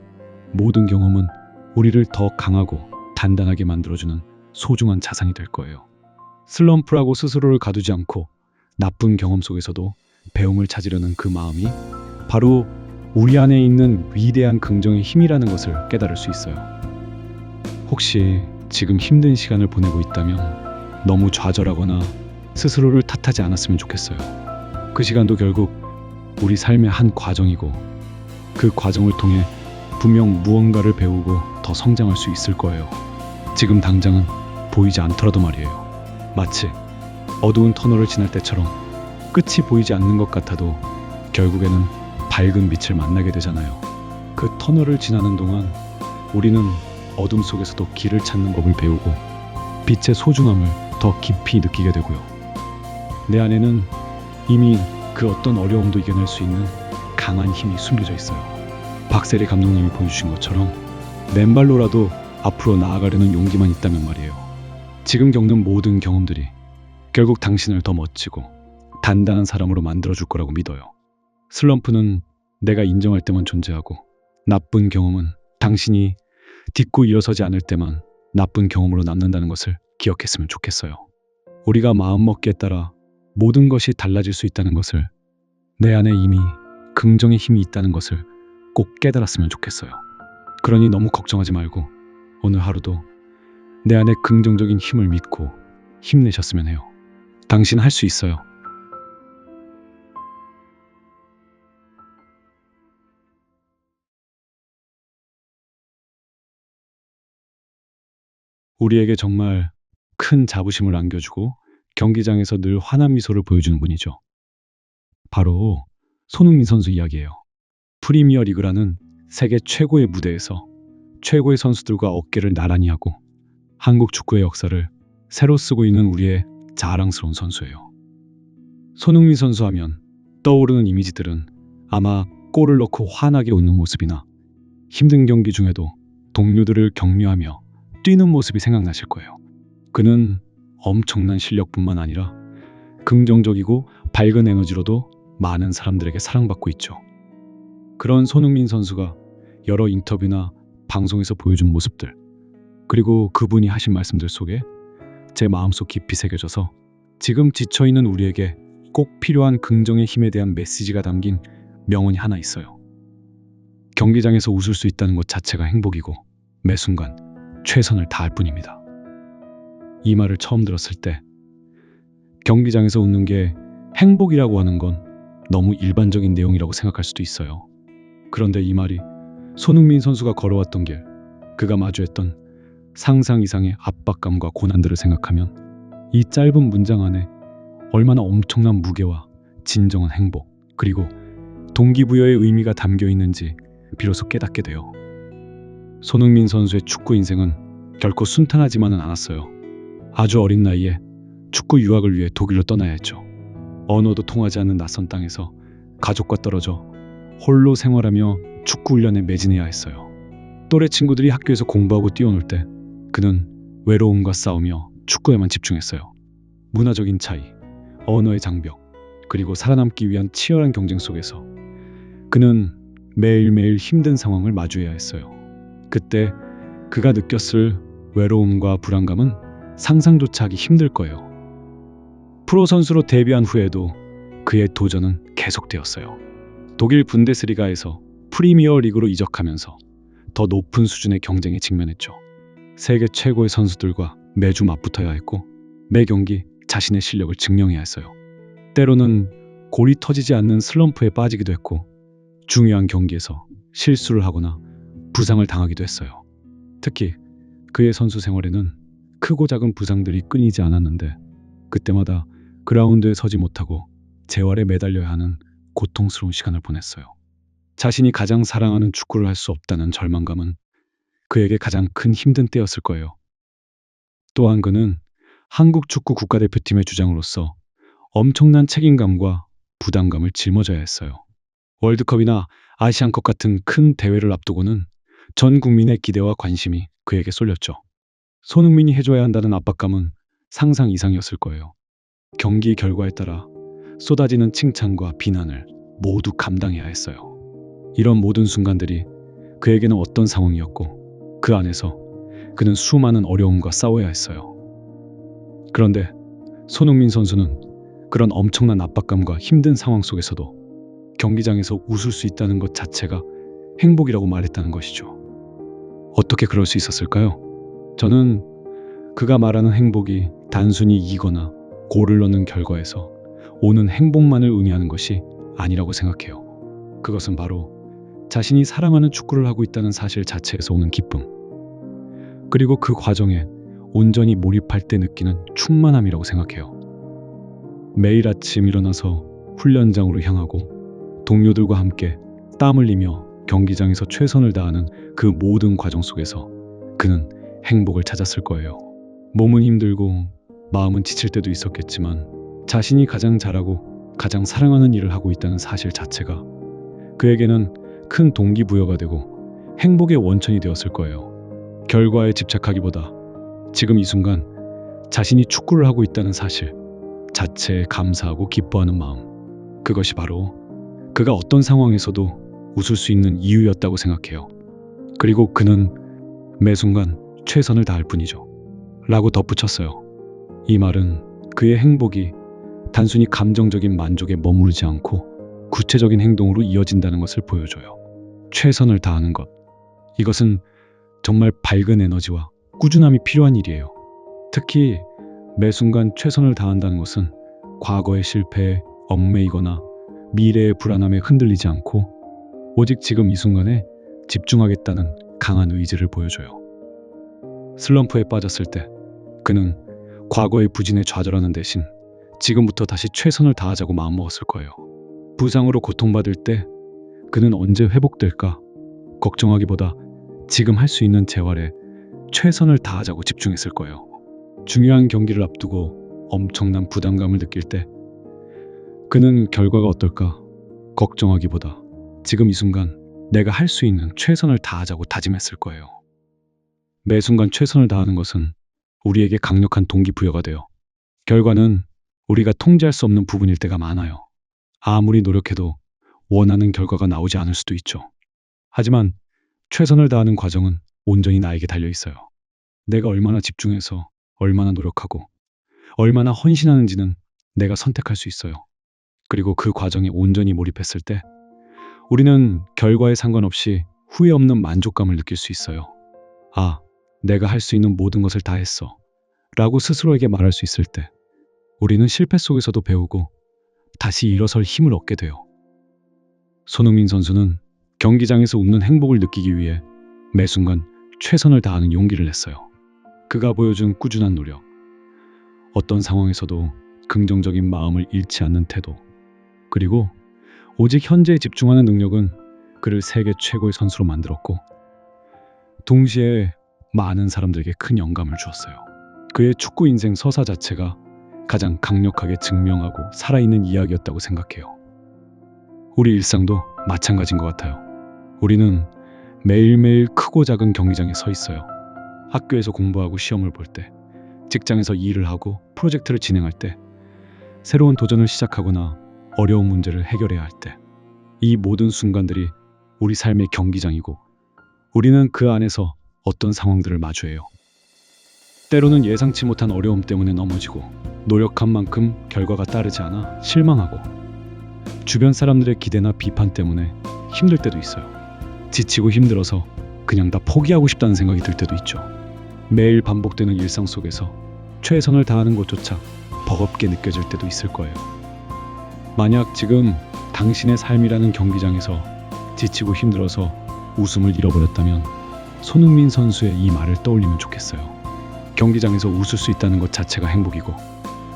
모든 경험은 우리를 더 강하고 단단하게 만들어주는 소중한 자산이 될 거예요. 슬럼프라고 스스로를 가두지 않고 나쁜 경험 속에서도 배움을 찾으려는 그 마음이 바로 우리 안에 있는 위대한 긍정의 힘이라는 것을 깨달을 수 있어요. 혹시 지금 힘든 시간을 보내고 있다면 너무 좌절하거나 스스로를 탓하지 않았으면 좋겠어요. 그 시간도 결국 우리 삶의 한 과정이고 그 과정을 통해 분명 무언가를 배우고 더 성장할 수 있을 거예요. 지금 당장은 보이지 않더라도 말이에요. 마치 어두운 터널을 지날 때처럼 끝이 보이지 않는 것 같아도 결국에는 밝은 빛을 만나게 되잖아요. 그 터널을 지나는 동안 우리는 어둠 속에서도 길을 찾는 법을 배우고 빛의 소중함을 더 깊이 느끼게 되고요. 내 안에는 이미 그 어떤 어려움도 이겨낼 수 있는 강한 힘이 숨겨져 있어요. 박세리 감독님이 보여주신 것처럼 맨발로라도 앞으로 나아가려는 용기만 있다면 말이에요. 지금 겪는 모든 경험들이 결국 당신을 더 멋지고 단단한 사람으로 만들어줄 거라고 믿어요. 슬럼프는 내가 인정할 때만 존재하고 나쁜 경험은 당신이 딛고 일어서지 않을 때만 나쁜 경험으로 남는다는 것을 기억했으면 좋겠어요. 우리가 마음먹기에 따라 모든 것이 달라질 수 있다는 것을, 내 안에 이미 긍정의 힘이 있다는 것을 꼭 깨달았으면 좋겠어요. 그러니 너무 걱정하지 말고 오늘 하루도 내 안에 긍정적인 힘을 믿고 힘내셨으면 해요. 당신 할 수 있어요. 우리에게 정말 큰 자부심을 안겨주고 경기장에서 늘 환한 미소를 보여주는 분이죠. 바로 손흥민 선수 이야기예요. 프리미어 리그라는 세계 최고의 무대에서 최고의 선수들과 어깨를 나란히 하고 한국 축구의 역사를 새로 쓰고 있는 우리의 자랑스러운 선수예요. 손흥민 선수 하면 떠오르는 이미지들은 아마 골을 넣고 환하게 웃는 모습이나 힘든 경기 중에도 동료들을 격려하며 뛰는 모습이 생각나실 거예요. 그는 엄청난 실력뿐만 아니라 긍정적이고 밝은 에너지로도 많은 사람들에게 사랑받고 있죠. 그런 손흥민 선수가 여러 인터뷰나 방송에서 보여준 모습들, 그리고 그분이 하신 말씀들 속에 제 마음속 깊이 새겨져서 지금 지쳐있는 우리에게 꼭 필요한 긍정의 힘에 대한 메시지가 담긴 명언이 하나 있어요. 경기장에서 웃을 수 있다는 것 자체가 행복이고 매 순간 최선을 다할 뿐입니다. 이 말을 처음 들었을 때 경기장에서 웃는 게 행복이라고 하는 건 너무 일반적인 내용이라고 생각할 수도 있어요. 그런데 이 말이 손흥민 선수가 걸어왔던 길, 그가 마주했던 상상 이상의 압박감과 고난들을 생각하면 이 짧은 문장 안에 얼마나 엄청난 무게와 진정한 행복, 그리고 동기부여의 의미가 담겨 있는지 비로소 깨닫게 돼요. 손흥민 선수의 축구 인생은 결코 순탄하지만은 않았어요. 아주 어린 나이에 축구 유학을 위해 독일로 떠나야 했죠. 언어도 통하지 않는 낯선 땅에서 가족과 떨어져 홀로 생활하며 축구 훈련에 매진해야 했어요. 또래 친구들이 학교에서 공부하고 뛰어놀 때 그는 외로움과 싸우며 축구에만 집중했어요. 문화적인 차이, 언어의 장벽, 그리고 살아남기 위한 치열한 경쟁 속에서 그는 매일매일 힘든 상황을 마주해야 했어요. 그때 그가 느꼈을 외로움과 불안감은 상상조차 하기 힘들 거예요. 프로 선수로 데뷔한 후에도 그의 도전은 계속되었어요. 독일 분데스리가에서 프리미어 리그로 이적하면서 더 높은 수준의 경쟁에 직면했죠. 세계 최고의 선수들과 매주 맞붙어야 했고 매 경기 자신의 실력을 증명해야 했어요. 때로는 골이 터지지 않는 슬럼프에 빠지기도 했고 중요한 경기에서 실수를 하거나 부상을 당하기도 했어요. 특히 그의 선수 생활에는 크고 작은 부상들이 끊이지 않았는데 그때마다 그라운드에 서지 못하고 재활에 매달려야 하는 고통스러운 시간을 보냈어요. 자신이 가장 사랑하는 축구를 할 수 없다는 절망감은 그에게 가장 큰 힘든 때였을 거예요. 또한 그는 한국 축구 국가대표팀의 주장으로서 엄청난 책임감과 부담감을 짊어져야 했어요. 월드컵이나 아시안컵 같은 큰 대회를 앞두고는 전 국민의 기대와 관심이 그에게 쏠렸죠. 손흥민이 해줘야 한다는 압박감은 상상 이상이었을 거예요. 경기 결과에 따라 쏟아지는 칭찬과 비난을 모두 감당해야 했어요. 이런 모든 순간들이 그에게는 어떤 상황이었고 그 안에서 그는 수많은 어려움과 싸워야 했어요. 그런데 손흥민 선수는 그런 엄청난 압박감과 힘든 상황 속에서도 경기장에서 웃을 수 있다는 것 자체가 행복이라고 말했다는 것이죠. 어떻게 그럴 수 있었을까요? 저는 그가 말하는 행복이 단순히 이기거나 골을 넣는 결과에서 오는 행복만을 의미하는 것이 아니라고 생각해요. 그것은 바로 자신이 사랑하는 축구를 하고 있다는 사실 자체에서 오는 기쁨, 그리고 그 과정에 온전히 몰입할 때 느끼는 충만함이라고 생각해요. 매일 아침 일어나서 훈련장으로 향하고 동료들과 함께 땀 흘리며 경기장에서 최선을 다하는 그 모든 과정 속에서 그는 행복을 찾았을 거예요. 몸은 힘들고 마음은 지칠 때도 있었겠지만 자신이 가장 잘하고 가장 사랑하는 일을 하고 있다는 사실 자체가 그에게는 큰 동기부여가 되고 행복의 원천이 되었을 거예요. 결과에 집착하기보다 지금 이 순간 자신이 축구를 하고 있다는 사실 자체에 감사하고 기뻐하는 마음, 그것이 바로 그가 어떤 상황에서도 웃을 수 있는 이유였다고 생각해요. 그리고 그는 매 순간 최선을 다할 뿐이죠. 라고 덧붙였어요. 이 말은 그의 행복이 단순히 감정적인 만족에 머무르지 않고 구체적인 행동으로 이어진다는 것을 보여줘요. 최선을 다하는 것. 이것은 정말 밝은 에너지와 꾸준함이 필요한 일이에요. 특히 매 순간 최선을 다한다는 것은 과거의 실패에 얽매이거나 미래의 불안함에 흔들리지 않고 오직 지금 이 순간에 집중하겠다는 강한 의지를 보여줘요. 슬럼프에 빠졌을 때 그는 과거의 부진에 좌절하는 대신 지금부터 다시 최선을 다하자고 마음먹었을 거예요. 부상으로 고통받을 때 그는 언제 회복될까 걱정하기보다 지금 할 수 있는 재활에 최선을 다하자고 집중했을 거예요. 중요한 경기를 앞두고 엄청난 부담감을 느낄 때 그는 결과가 어떨까 걱정하기보다 지금 이 순간 내가 할 수 있는 최선을 다하자고 다짐했을 거예요. 매 순간 최선을 다하는 것은 우리에게 강력한 동기부여가 돼요. 결과는 우리가 통제할 수 없는 부분일 때가 많아요. 아무리 노력해도 원하는 결과가 나오지 않을 수도 있죠. 하지만 최선을 다하는 과정은 온전히 나에게 달려 있어요. 내가 얼마나 집중해서, 얼마나 노력하고, 얼마나 헌신하는지는 내가 선택할 수 있어요. 그리고 그 과정에 온전히 몰입했을 때 우리는 결과에 상관없이 후회 없는 만족감을 느낄 수 있어요. 아, 내가 할 수 있는 모든 것을 다 했어. 라고 스스로에게 말할 수 있을 때 우리는 실패 속에서도 배우고 다시 일어설 힘을 얻게 돼요. 손흥민 선수는 경기장에서 웃는 행복을 느끼기 위해 매 순간 최선을 다하는 용기를 냈어요. 그가 보여준 꾸준한 노력, 어떤 상황에서도 긍정적인 마음을 잃지 않는 태도, 그리고 오직 현재에 집중하는 능력은 그를 세계 최고의 선수로 만들었고, 동시에 많은 사람들에게 큰 영감을 주었어요. 그의 축구 인생 서사 자체가 가장 강력하게 증명하고 살아있는 이야기였다고 생각해요. 우리 일상도 마찬가지인 것 같아요. 우리는 매일매일 크고 작은 경기장에 서 있어요. 학교에서 공부하고 시험을 볼 때, 직장에서 일을 하고 프로젝트를 진행할 때, 새로운 도전을 시작하거나 어려운 문제를 해결해야 할 때, 이 모든 순간들이 우리 삶의 경기장이고 우리는 그 안에서 어떤 상황들을 마주해요. 때로는 예상치 못한 어려움 때문에 넘어지고, 노력한 만큼 결과가 따르지 않아 실망하고, 주변 사람들의 기대나 비판 때문에 힘들 때도 있어요. 지치고 힘들어서 그냥 다 포기하고 싶다는 생각이 들 때도 있죠. 매일 반복되는 일상 속에서 최선을 다하는 것조차 버겁게 느껴질 때도 있을 거예요. 만약 지금 당신의 삶이라는 경기장에서 지치고 힘들어서 웃음을 잃어버렸다면 손흥민 선수의 이 말을 떠올리면 좋겠어요. 경기장에서 웃을 수 있다는 것 자체가 행복이고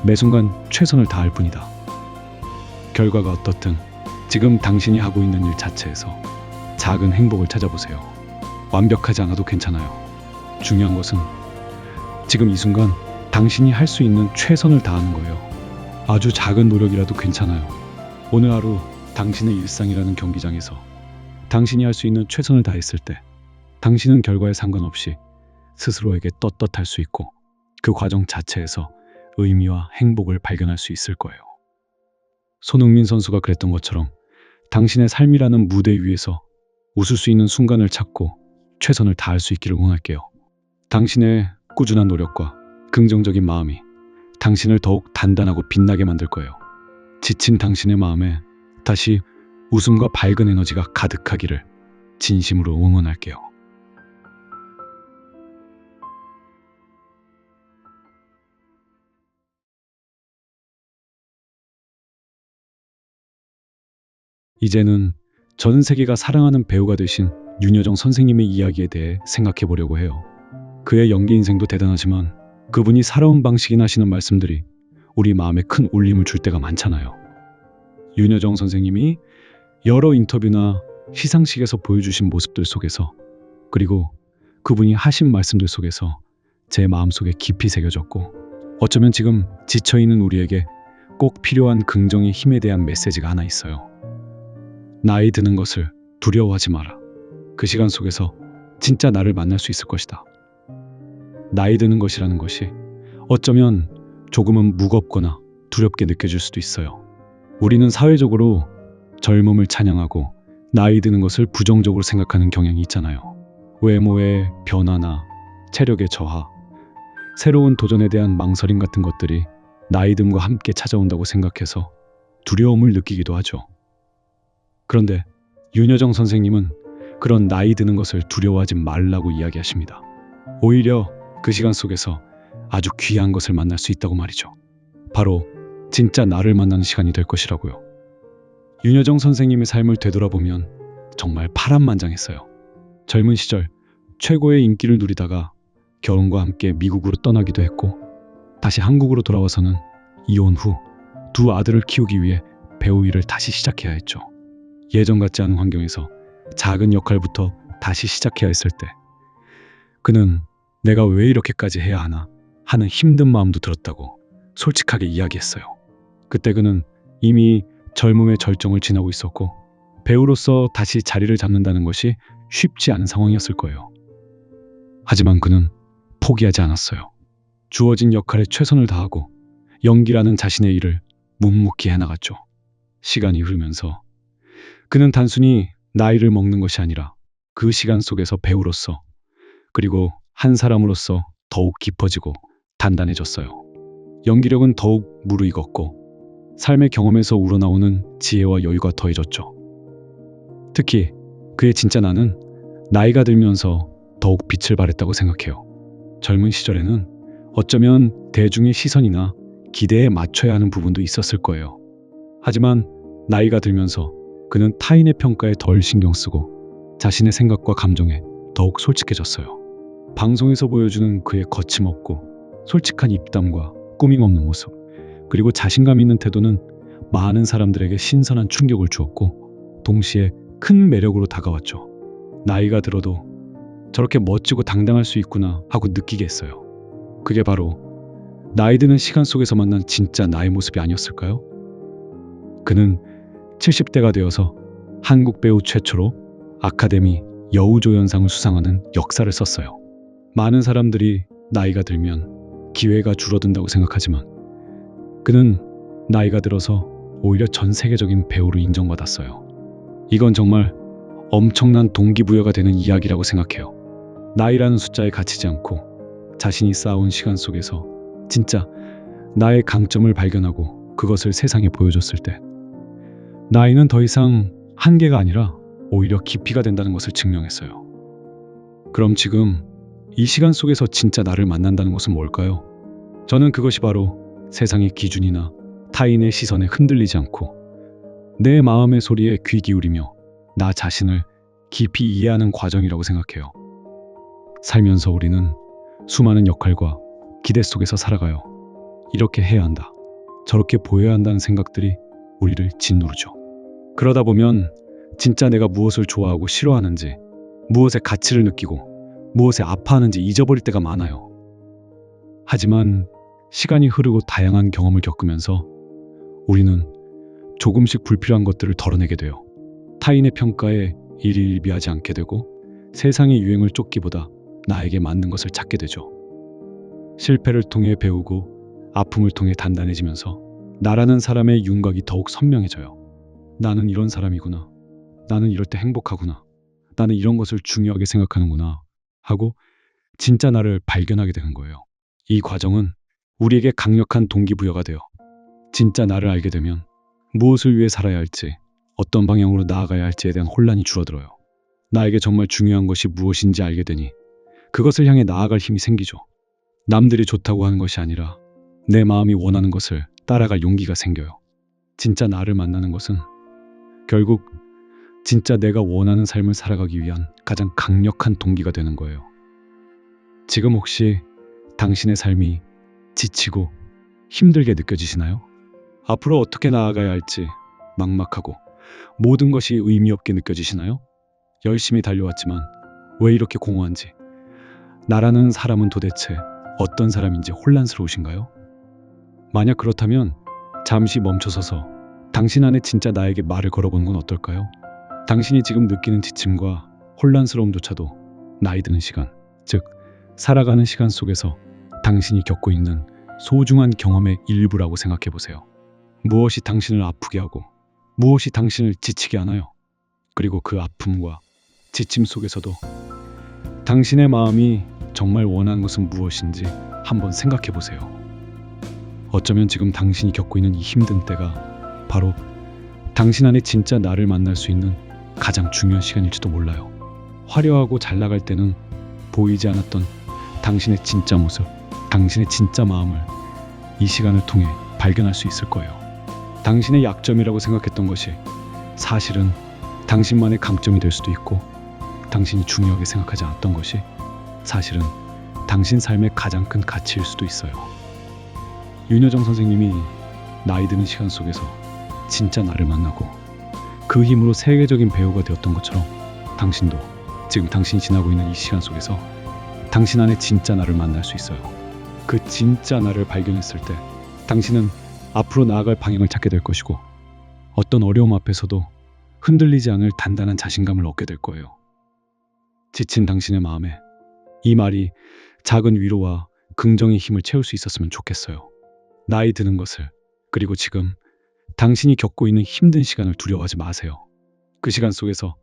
매 순간 최선을 다할 뿐이다. 결과가 어떻든 지금 당신이 하고 있는 일 자체에서 작은 행복을 찾아보세요. 완벽하지 않아도 괜찮아요. 중요한 것은 지금 이 순간 당신이 할 수 있는 최선을 다하는 거예요. 아주 작은 노력이라도 괜찮아요. 오늘 하루 당신의 일상이라는 경기장에서 당신이 할 수 있는 최선을 다했을 때 당신은 결과에 상관없이 스스로에게 떳떳할 수 있고 그 과정 자체에서 의미와 행복을 발견할 수 있을 거예요. 손흥민 선수가 그랬던 것처럼 당신의 삶이라는 무대 위에서 웃을 수 있는 순간을 찾고 최선을 다할 수 있기를 원할게요. 당신의 꾸준한 노력과 긍정적인 마음이 당신을 더욱 단단하고 빛나게 만들 거예요. 지친 당신의 마음에 다시 웃음과 밝은 에너지가 가득하기를 진심으로 응원할게요. 이제는 전 세계가 사랑하는 배우가 되신 윤여정 선생님의 이야기에 대해 생각해 보려고 해요. 그의 연기 인생도 대단하지만 그분이 살아온 방식이나 하시는 말씀들이 우리 마음에 큰 울림을 줄 때가 많잖아요. 윤여정 선생님이 여러 인터뷰나 시상식에서 보여주신 모습들 속에서, 그리고 그분이 하신 말씀들 속에서 제 마음속에 깊이 새겨졌고, 어쩌면 지금 지쳐있는 우리에게 꼭 필요한 긍정의 힘에 대한 메시지가 하나 있어요. 나이 드는 것을 두려워하지 마라. 그 시간 속에서 진짜 나를 만날 수 있을 것이다. 나이 드는 것이라는 것이 어쩌면 조금은 무겁거나 두렵게 느껴질 수도 있어요. 우리는 사회적으로 젊음을 찬양하고 나이 드는 것을 부정적으로 생각하는 경향이 있잖아요. 외모의 변화나 체력의 저하, 새로운 도전에 대한 망설임 같은 것들이 나이 듦과 함께 찾아온다고 생각해서 두려움을 느끼기도 하죠. 그런데 윤여정 선생님은 그런 나이 드는 것을 두려워하지 말라고 이야기하십니다. 오히려 그 시간 속에서 아주 귀한 것을 만날 수 있다고 말이죠. 바로 진짜 나를 만나는 시간이 될 것이라고요. 윤여정 선생님의 삶을 되돌아보면 정말 파란만장했어요. 젊은 시절 최고의 인기를 누리다가 결혼과 함께 미국으로 떠나기도 했고, 다시 한국으로 돌아와서는 이혼 후 두 아들을 키우기 위해 배우 일을 다시 시작해야 했죠. 예전 같지 않은 환경에서 작은 역할부터 다시 시작해야 했을 때 그는 내가 왜 이렇게까지 해야 하나 하는 힘든 마음도 들었다고 솔직하게 이야기했어요. 그때 그는 이미 젊음의 절정을 지나고 있었고 배우로서 다시 자리를 잡는다는 것이 쉽지 않은 상황이었을 거예요. 하지만 그는 포기하지 않았어요. 주어진 역할에 최선을 다하고 연기라는 자신의 일을 묵묵히 해나갔죠. 시간이 흐르면서 그는 단순히 나이를 먹는 것이 아니라 그 시간 속에서 배우로서, 그리고 한 사람으로서 더욱 깊어지고 단단해졌어요. 연기력은 더욱 무르익었고 삶의 경험에서 우러나오는 지혜와 여유가 더해졌죠. 특히 그의 진짜 나는 나이가 들면서 더욱 빛을 발했다고 생각해요. 젊은 시절에는 어쩌면 대중의 시선이나 기대에 맞춰야 하는 부분도 있었을 거예요. 하지만 나이가 들면서 그는 타인의 평가에 덜 신경 쓰고 자신의 생각과 감정에 더욱 솔직해졌어요. 방송에서 보여주는 그의 거침없고 솔직한 입담과 꾸밈 없는 모습, 그리고 자신감 있는 태도는 많은 사람들에게 신선한 충격을 주었고 동시에 큰 매력으로 다가왔죠. 나이가 들어도 저렇게 멋지고 당당할 수 있구나 하고 느끼게 했어요. 그게 바로 나이 드는 시간 속에서 만난 진짜 나의 모습이 아니었을까요? 그는 70대가 되어서 한국 배우 최초로 아카데미 여우조연상을 수상하는 역사를 썼어요. 많은 사람들이 나이가 들면 기회가 줄어든다고 생각하지만 그는 나이가 들어서 오히려 전 세계적인 배우로 인정받았어요. 이건 정말 엄청난 동기부여가 되는 이야기라고 생각해요. 나이라는 숫자에 갇히지 않고 자신이 쌓아온 시간 속에서 진짜 나의 강점을 발견하고 그것을 세상에 보여줬을 때 나이는 더 이상 한계가 아니라 오히려 깊이가 된다는 것을 증명했어요. 그럼 지금 이 시간 속에서 진짜 나를 만난다는 것은 뭘까요? 저는 그것이 바로 세상의 기준이나 타인의 시선에 흔들리지 않고 내 마음의 소리에 귀 기울이며 나 자신을 깊이 이해하는 과정이라고 생각해요. 살면서 우리는 수많은 역할과 기대 속에서 살아가요. 이렇게 해야 한다, 저렇게 보여야 한다는 생각들이 우리를 짓누르죠. 그러다 보면 진짜 내가 무엇을 좋아하고 싫어하는지, 무엇에 가치를 느끼고 무엇에 아파하는지 잊어버릴 때가 많아요. 하지만 시간이 흐르고 다양한 경험을 겪으면서 우리는 조금씩 불필요한 것들을 덜어내게 돼요. 타인의 평가에 일희일비하지 않게 되고 세상의 유행을 쫓기보다 나에게 맞는 것을 찾게 되죠. 실패를 통해 배우고 아픔을 통해 단단해지면서 나라는 사람의 윤곽이 더욱 선명해져요. 나는 이런 사람이구나. 나는 이럴 때 행복하구나. 나는 이런 것을 중요하게 생각하는구나 하고 진짜 나를 발견하게 되는 거예요. 이 과정은 우리에게 강력한 동기부여가 돼요. 진짜 나를 알게 되면 무엇을 위해 살아야 할지, 어떤 방향으로 나아가야 할지에 대한 혼란이 줄어들어요. 나에게 정말 중요한 것이 무엇인지 알게 되니 그것을 향해 나아갈 힘이 생기죠. 남들이 좋다고 하는 것이 아니라 내 마음이 원하는 것을 따라갈 용기가 생겨요. 진짜 나를 만나는 것은 결국 진짜 내가 원하는 삶을 살아가기 위한 가장 강력한 동기가 되는 거예요. 지금 혹시 당신의 삶이 지치고 힘들게 느껴지시나요? 앞으로 어떻게 나아가야 할지 막막하고 모든 것이 의미 없게 느껴지시나요? 열심히 달려왔지만 왜 이렇게 공허한지, 나라는 사람은 도대체 어떤 사람인지 혼란스러우신가요? 만약 그렇다면 잠시 멈춰서서 당신 안에 진짜 나에게 말을 걸어보는 건 어떨까요? 당신이 지금 느끼는 지침과 혼란스러움조차도 나이 드는 시간, 즉 살아가는 시간 속에서 당신이 겪고 있는 소중한 경험의 일부라고 생각해 보세요. 무엇이 당신을 아프게 하고 무엇이 당신을 지치게 하나요? 그리고 그 아픔과 지침 속에서도 당신의 마음이 정말 원하는 것은 무엇인지 한번 생각해 보세요. 어쩌면 지금 당신이 겪고 있는 이 힘든 때가 바로 당신 안에 진짜 나를 만날 수 있는 가장 중요한 시간일지도 몰라요. 화려하고 잘 나갈 때는 보이지 않았던 당신의 진짜 모습, 당신의 진짜 마음을 이 시간을 통해 발견할 수 있을 거예요. 당신의 약점이라고 생각했던 것이 사실은 당신만의 강점이 될 수도 있고, 당신이 중요하게 생각하지 않았던 것이 사실은 당신 삶의 가장 큰 가치일 수도 있어요. 윤여정 선생님이 나이 드는 시간 속에서 진짜 나를 만나고 그 힘으로 세계적인 배우가 되었던 것처럼 당신도 지금 당신이 지나고 있는 이 시간 속에서 당신 안에 진짜 나를 만날 수 있어요. 그 진짜 나를 발견했을 때 당신은 앞으로 나아갈 방향을 찾게 될 것이고 어떤 어려움 앞에서도 흔들리지 않을 단단한 자신감을 얻게 될 거예요. 지친 당신의 마음에 이 말이 작은 위로와 긍정의 힘을 채울 수 있었으면 좋겠어요. 나이 드는 것을, 그리고 지금 당신이 겪고 있는 힘든 시간을 두려워하지 마세요. 그 시간 속에서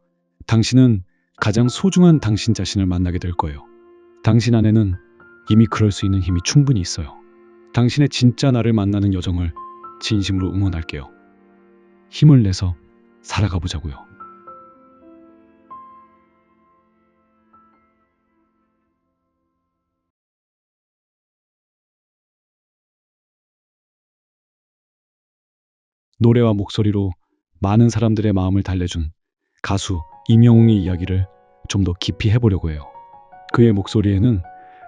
당신은 가장 소중한 당신 자신을 만나게 될 거예요. 당신 안에는 이미 그럴 수 있는 힘이 충분히 있어요. 당신의 진짜 나를 만나는 여정을 진심으로 응원할게요. 힘을 내서 살아가 보자고요. 노래와 목소리로 많은 사람들의 마음을 달래준 가수 임영웅의 이야기를 좀 더 깊이 해보려고 해요. 그의 목소리에는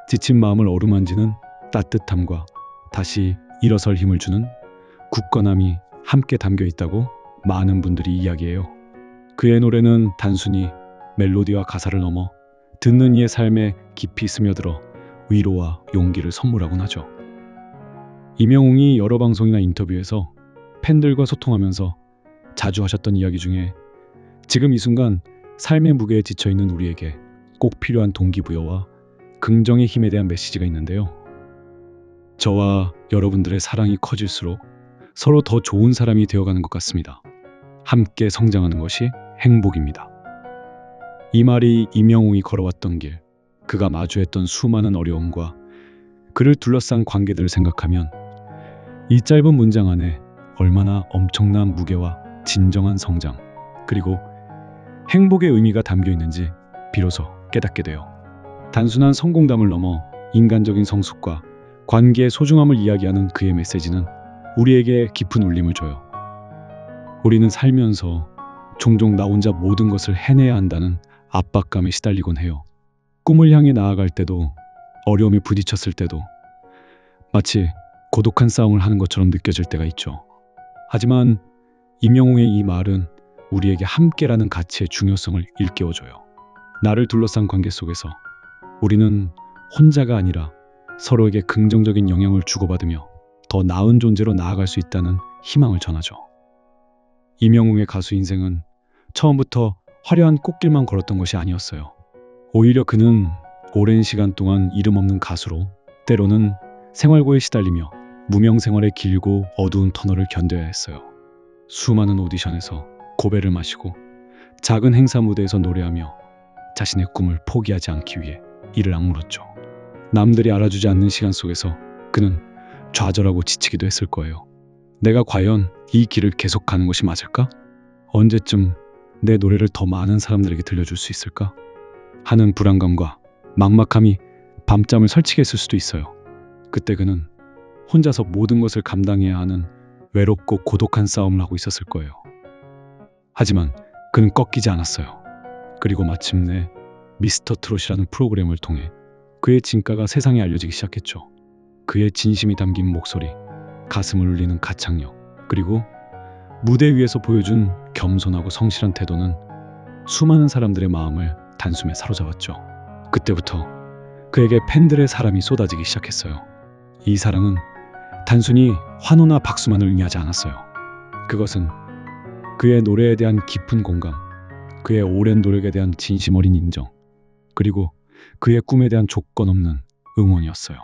지친 마음을 어루만지는 따뜻함과 다시 일어설 힘을 주는 굳건함이 함께 담겨 있다고 많은 분들이 이야기해요. 그의 노래는 단순히 멜로디와 가사를 넘어 듣는 이의 삶에 깊이 스며들어 위로와 용기를 선물하곤 하죠. 임영웅이 여러 방송이나 인터뷰에서 팬들과 소통하면서 자주 하셨던 이야기 중에 지금 이 순간 삶의 무게에 지쳐있는 우리에게 꼭 필요한 동기부여와 긍정의 힘에 대한 메시지가 있는데요. 저와 여러분들의 사랑이 커질수록 서로 더 좋은 사람이 되어가는 것 같습니다. 함께 성장하는 것이 행복입니다. 이 말이 임영웅이 걸어왔던 길, 그가 마주했던 수많은 어려움과 그를 둘러싼 관계들을 생각하면 이 짧은 문장 안에 얼마나 엄청난 무게와 진정한 성장, 그리고 행복의 의미가 담겨 있는지 비로소 깨닫게 돼요. 단순한 성공담을 넘어 인간적인 성숙과 관계의 소중함을 이야기하는 그의 메시지는 우리에게 깊은 울림을 줘요. 우리는 살면서 종종 나 혼자 모든 것을 해내야 한다는 압박감에 시달리곤 해요. 꿈을 향해 나아갈 때도, 어려움에 부딪혔을 때도 마치 고독한 싸움을 하는 것처럼 느껴질 때가 있죠. 하지만 임영웅의 이 말은 우리에게 함께라는 가치의 중요성을 일깨워줘요. 나를 둘러싼 관계 속에서 우리는 혼자가 아니라 서로에게 긍정적인 영향을 주고받으며 더 나은 존재로 나아갈 수 있다는 희망을 전하죠. 임영웅의 가수 인생은 처음부터 화려한 꽃길만 걸었던 것이 아니었어요. 오히려 그는 오랜 시간 동안 이름 없는 가수로 때로는 생활고에 시달리며 무명 생활의 길고 어두운 터널을 견뎌야 했어요. 수많은 오디션에서 고배를 마시고 작은 행사 무대에서 노래하며 자신의 꿈을 포기하지 않기 위해 이를 악물었죠. 남들이 알아주지 않는 시간 속에서 그는 좌절하고 지치기도 했을 거예요. 내가 과연 이 길을 계속 가는 것이 맞을까? 언제쯤 내 노래를 더 많은 사람들에게 들려줄 수 있을까? 하는 불안감과 막막함이 밤잠을 설치게 했을 수도 있어요. 그때 그는 혼자서 모든 것을 감당해야 하는 외롭고 고독한 싸움을 하고 있었을 거예요. 하지만 그는 꺾이지 않았어요. 그리고 마침내 미스터 트롯이라는 프로그램을 통해 그의 진가가 세상에 알려지기 시작했죠. 그의 진심이 담긴 목소리, 가슴을 울리는 가창력, 그리고 무대 위에서 보여준 겸손하고 성실한 태도는 수많은 사람들의 마음을 단숨에 사로잡았죠. 그때부터 그에게 팬들의 사랑이 쏟아지기 시작했어요. 이 사랑은 단순히 환호나 박수만을 의미하지 않았어요. 그것은 그의 노래에 대한 깊은 공감, 그의 오랜 노력에 대한 진심 어린 인정, 그리고 그의 꿈에 대한 조건 없는 응원이었어요.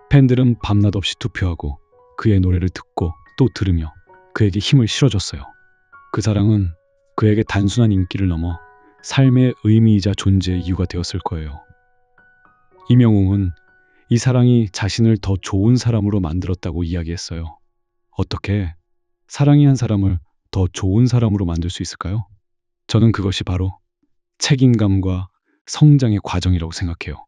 팬들은 밤낮 없이 투표하고 그의 노래를 듣고 또 들으며 그에게 힘을 실어줬어요. 그 사랑은 그에게 단순한 인기를 넘어 삶의 의미이자 존재의 이유가 되었을 거예요. 임영웅은 이 사랑이 자신을 더 좋은 사람으로 만들었다고 이야기했어요. 어떻게 사랑이 한 사람을 더 좋은 사람으로 만들 수 있을까요? 저는 그것이 바로 책임감과 성장의 과정이라고 생각해요.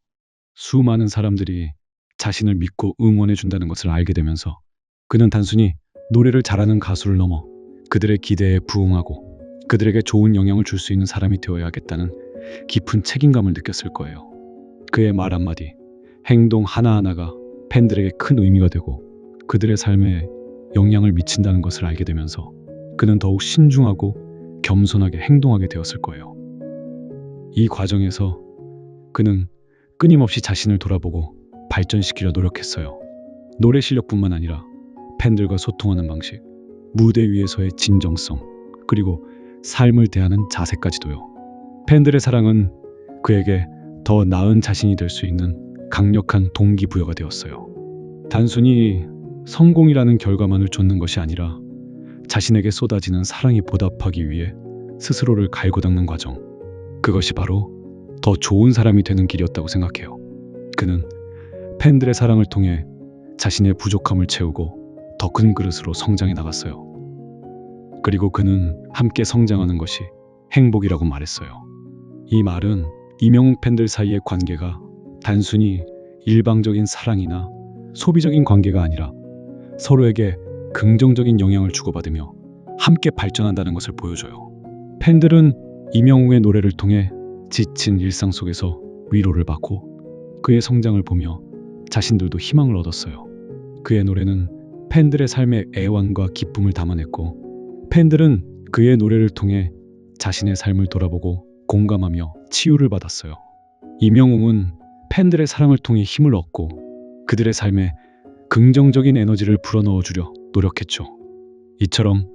수많은 사람들이 자신을 믿고 응원해 준다는 것을 알게 되면서 그는 단순히 노래를 잘하는 가수를 넘어 그들의 기대에 부응하고 그들에게 좋은 영향을 줄 수 있는 사람이 되어야겠다는 깊은 책임감을 느꼈을 거예요. 그의 말 한마디, 행동 하나하나가 팬들에게 큰 의미가 되고 그들의 삶에 영향을 미친다는 것을 알게 되면서 그는 더욱 신중하고 겸손하게 행동하게 되었을 거예요. 이 과정에서 그는 끊임없이 자신을 돌아보고 발전시키려 노력했어요. 노래 실력뿐만 아니라 팬들과 소통하는 방식, 무대 위에서의 진정성, 그리고 삶을 대하는 자세까지도요. 팬들의 사랑은 그에게 더 나은 자신이 될 수 있는 강력한 동기부여가 되었어요. 단순히 성공이라는 결과만을 좇는 것이 아니라 자신에게 쏟아지는 사랑에 보답하기 위해 스스로를 갈고 닦는 과정, 그것이 바로 더 좋은 사람이 되는 길이었다고 생각해요. 그는 팬들의 사랑을 통해 자신의 부족함을 채우고 더 큰 그릇으로 성장해 나갔어요. 그리고 그는 함께 성장하는 것이 행복이라고 말했어요. 이 말은 이명웅 팬들 사이의 관계가 단순히 일방적인 사랑이나 소비적인 관계가 아니라 서로에게 긍정적인 영향을 주고받으며 함께 발전한다는 것을 보여줘요. 팬들은 이명웅의 노래를 통해 지친 일상 속에서 위로를 받고 그의 성장을 보며 자신들도 희망을 얻었어요. 그의 노래는 팬들의 삶의 애환과 기쁨을 담아냈고 팬들은 그의 노래를 통해 자신의 삶을 돌아보고 공감하며 치유를 받았어요. 이명웅은 팬들의 사랑을 통해 힘을 얻고 그들의 삶에 긍정적인 에너지를 불어넣어 주려 노력했죠. 이처럼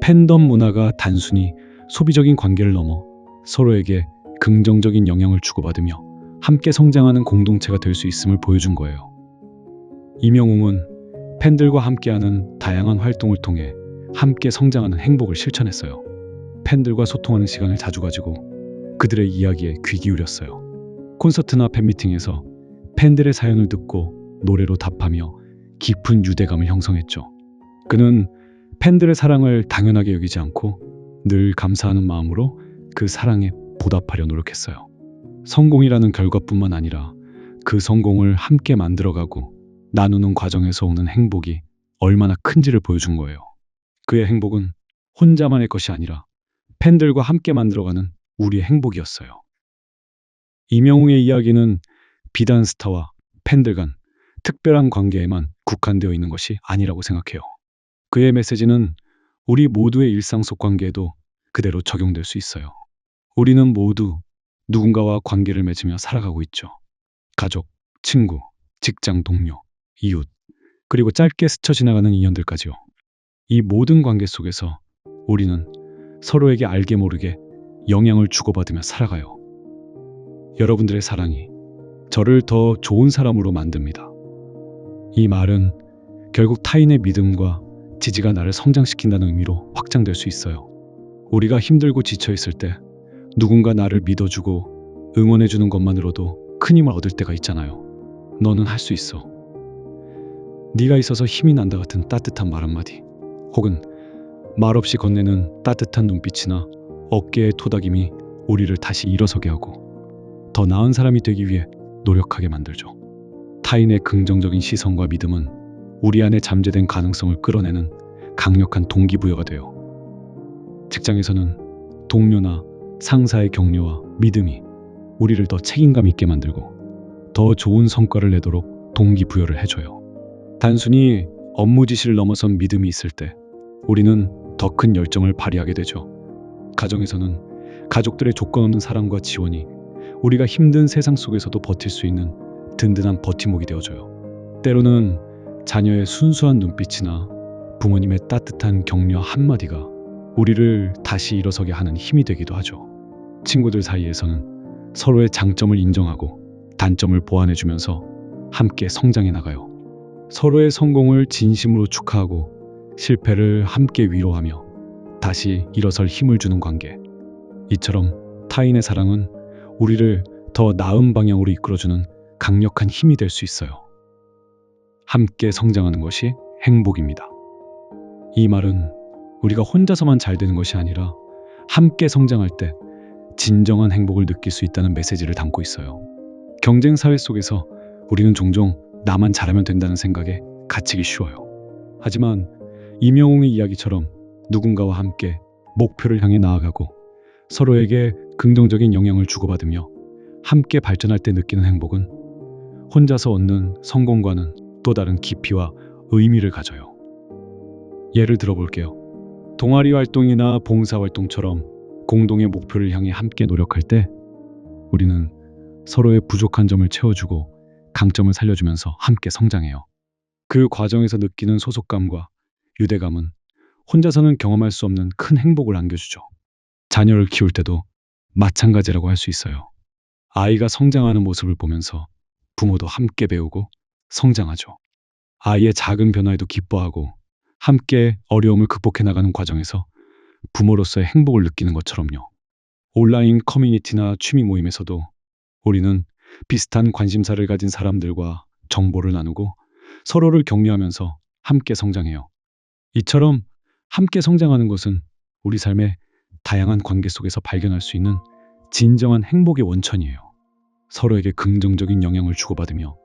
팬덤 문화가 단순히 소비적인 관계를 넘어 서로에게 긍정적인 영향을 주고받으며 함께 성장하는 공동체가 될 수 있음을 보여준 거예요. 이명웅은 팬들과 함께하는 다양한 활동을 통해 함께 성장하는 행복을 실천했어요. 팬들과 소통하는 시간을 자주 가지고 그들의 이야기에 귀 기울였어요. 콘서트나 팬미팅에서 팬들의 사연을 듣고 노래로 답하며 깊은 유대감을 형성했죠. 그는 팬들의 사랑을 당연하게 여기지 않고 늘 감사하는 마음으로 그 사랑에 보답하려 노력했어요. 성공이라는 결과뿐만 아니라 그 성공을 함께 만들어가고 나누는 과정에서 오는 행복이 얼마나 큰지를 보여준 거예요. 그의 행복은 혼자만의 것이 아니라 팬들과 함께 만들어가는 우리의 행복이었어요. 이명웅의 이야기는 비단 스타와 팬들 간 특별한 관계에만 국한되어 있는 것이 아니라고 생각해요. 그의 메시지는 우리 모두의 일상 속 관계에도 그대로 적용될 수 있어요. 우리는 모두 누군가와 관계를 맺으며 살아가고 있죠. 가족, 친구, 직장 동료, 이웃, 그리고 짧게 스쳐 지나가는 인연들까지요. 이 모든 관계 속에서 우리는 서로에게 알게 모르게 영향을 주고받으며 살아가요. 여러분들의 사랑이 저를 더 좋은 사람으로 만듭니다. 이 말은 결국 타인의 믿음과 지지가 나를 성장시킨다는 의미로 확장될 수 있어요. 우리가 힘들고 지쳐 있을 때 누군가 나를 믿어주고 응원해주는 것만으로도 큰 힘을 얻을 때가 있잖아요. 너는 할 수 있어. 네가 있어서 힘이 난다 같은 따뜻한 말 한마디, 혹은 말없이 건네는 따뜻한 눈빛이나 어깨의 토닥임이 우리를 다시 일어서게 하고 더 나은 사람이 되기 위해 노력하게 만들죠. 타인의 긍정적인 시선과 믿음은 우리 안에 잠재된 가능성을 끌어내는 강력한 동기부여가 돼요. 직장에서는 동료나 상사의 격려와 믿음이 우리를 더 책임감 있게 만들고 더 좋은 성과를 내도록 동기부여를 해줘요. 단순히 업무 지시를 넘어선 믿음이 있을 때 우리는 더 큰 열정을 발휘하게 되죠. 가정에서는 가족들의 조건 없는 사랑과 지원이 우리가 힘든 세상 속에서도 버틸 수 있는 든든한 버팀목이 되어줘요. 때로는 자녀의 순수한 눈빛이나 부모님의 따뜻한 격려 한마디가 우리를 다시 일어서게 하는 힘이 되기도 하죠. 친구들 사이에서는 서로의 장점을 인정하고 단점을 보완해주면서 함께 성장해 나가요. 서로의 성공을 진심으로 축하하고 실패를 함께 위로하며 다시 일어설 힘을 주는 관계. 이처럼 타인의 사랑은 우리를 더 나은 방향으로 이끌어주는 강력한 힘이 될 수 있어요. 함께 성장하는 것이 행복입니다. 이 말은 우리가 혼자서만 잘 되는 것이 아니라 함께 성장할 때 진정한 행복을 느낄 수 있다는 메시지를 담고 있어요. 경쟁 사회 속에서 우리는 종종 나만 잘하면 된다는 생각에 갇히기 쉬워요. 하지만 이명웅의 이야기처럼 누군가와 함께 목표를 향해 나아가고 서로에게 긍정적인 영향을 주고받으며 함께 발전할 때 느끼는 행복은 혼자서 얻는 성공과는 또 다른 깊이와 의미를 가져요. 예를 들어볼게요. 동아리 활동이나 봉사 활동처럼 공동의 목표를 향해 함께 노력할 때 우리는 서로의 부족한 점을 채워주고 강점을 살려주면서 함께 성장해요. 그 과정에서 느끼는 소속감과 유대감은 혼자서는 경험할 수 없는 큰 행복을 안겨주죠. 자녀를 키울 때도 마찬가지라고 할 수 있어요. 아이가 성장하는 모습을 보면서 부모도 함께 배우고 성장하죠. 아이의 작은 변화에도 기뻐하고 함께 어려움을 극복해 나가는 과정에서 부모로서의 행복을 느끼는 것처럼요. 온라인 커뮤니티나 취미 모임에서도 우리는 비슷한 관심사를 가진 사람들과 정보를 나누고 서로를 격려하면서 함께 성장해요. 이처럼 함께 성장하는 것은 우리 삶의 다양한 관계 속에서 발견할 수 있는 진정한 행복의 원천이에요. 서로에게 긍정적인 영향을 주고받으며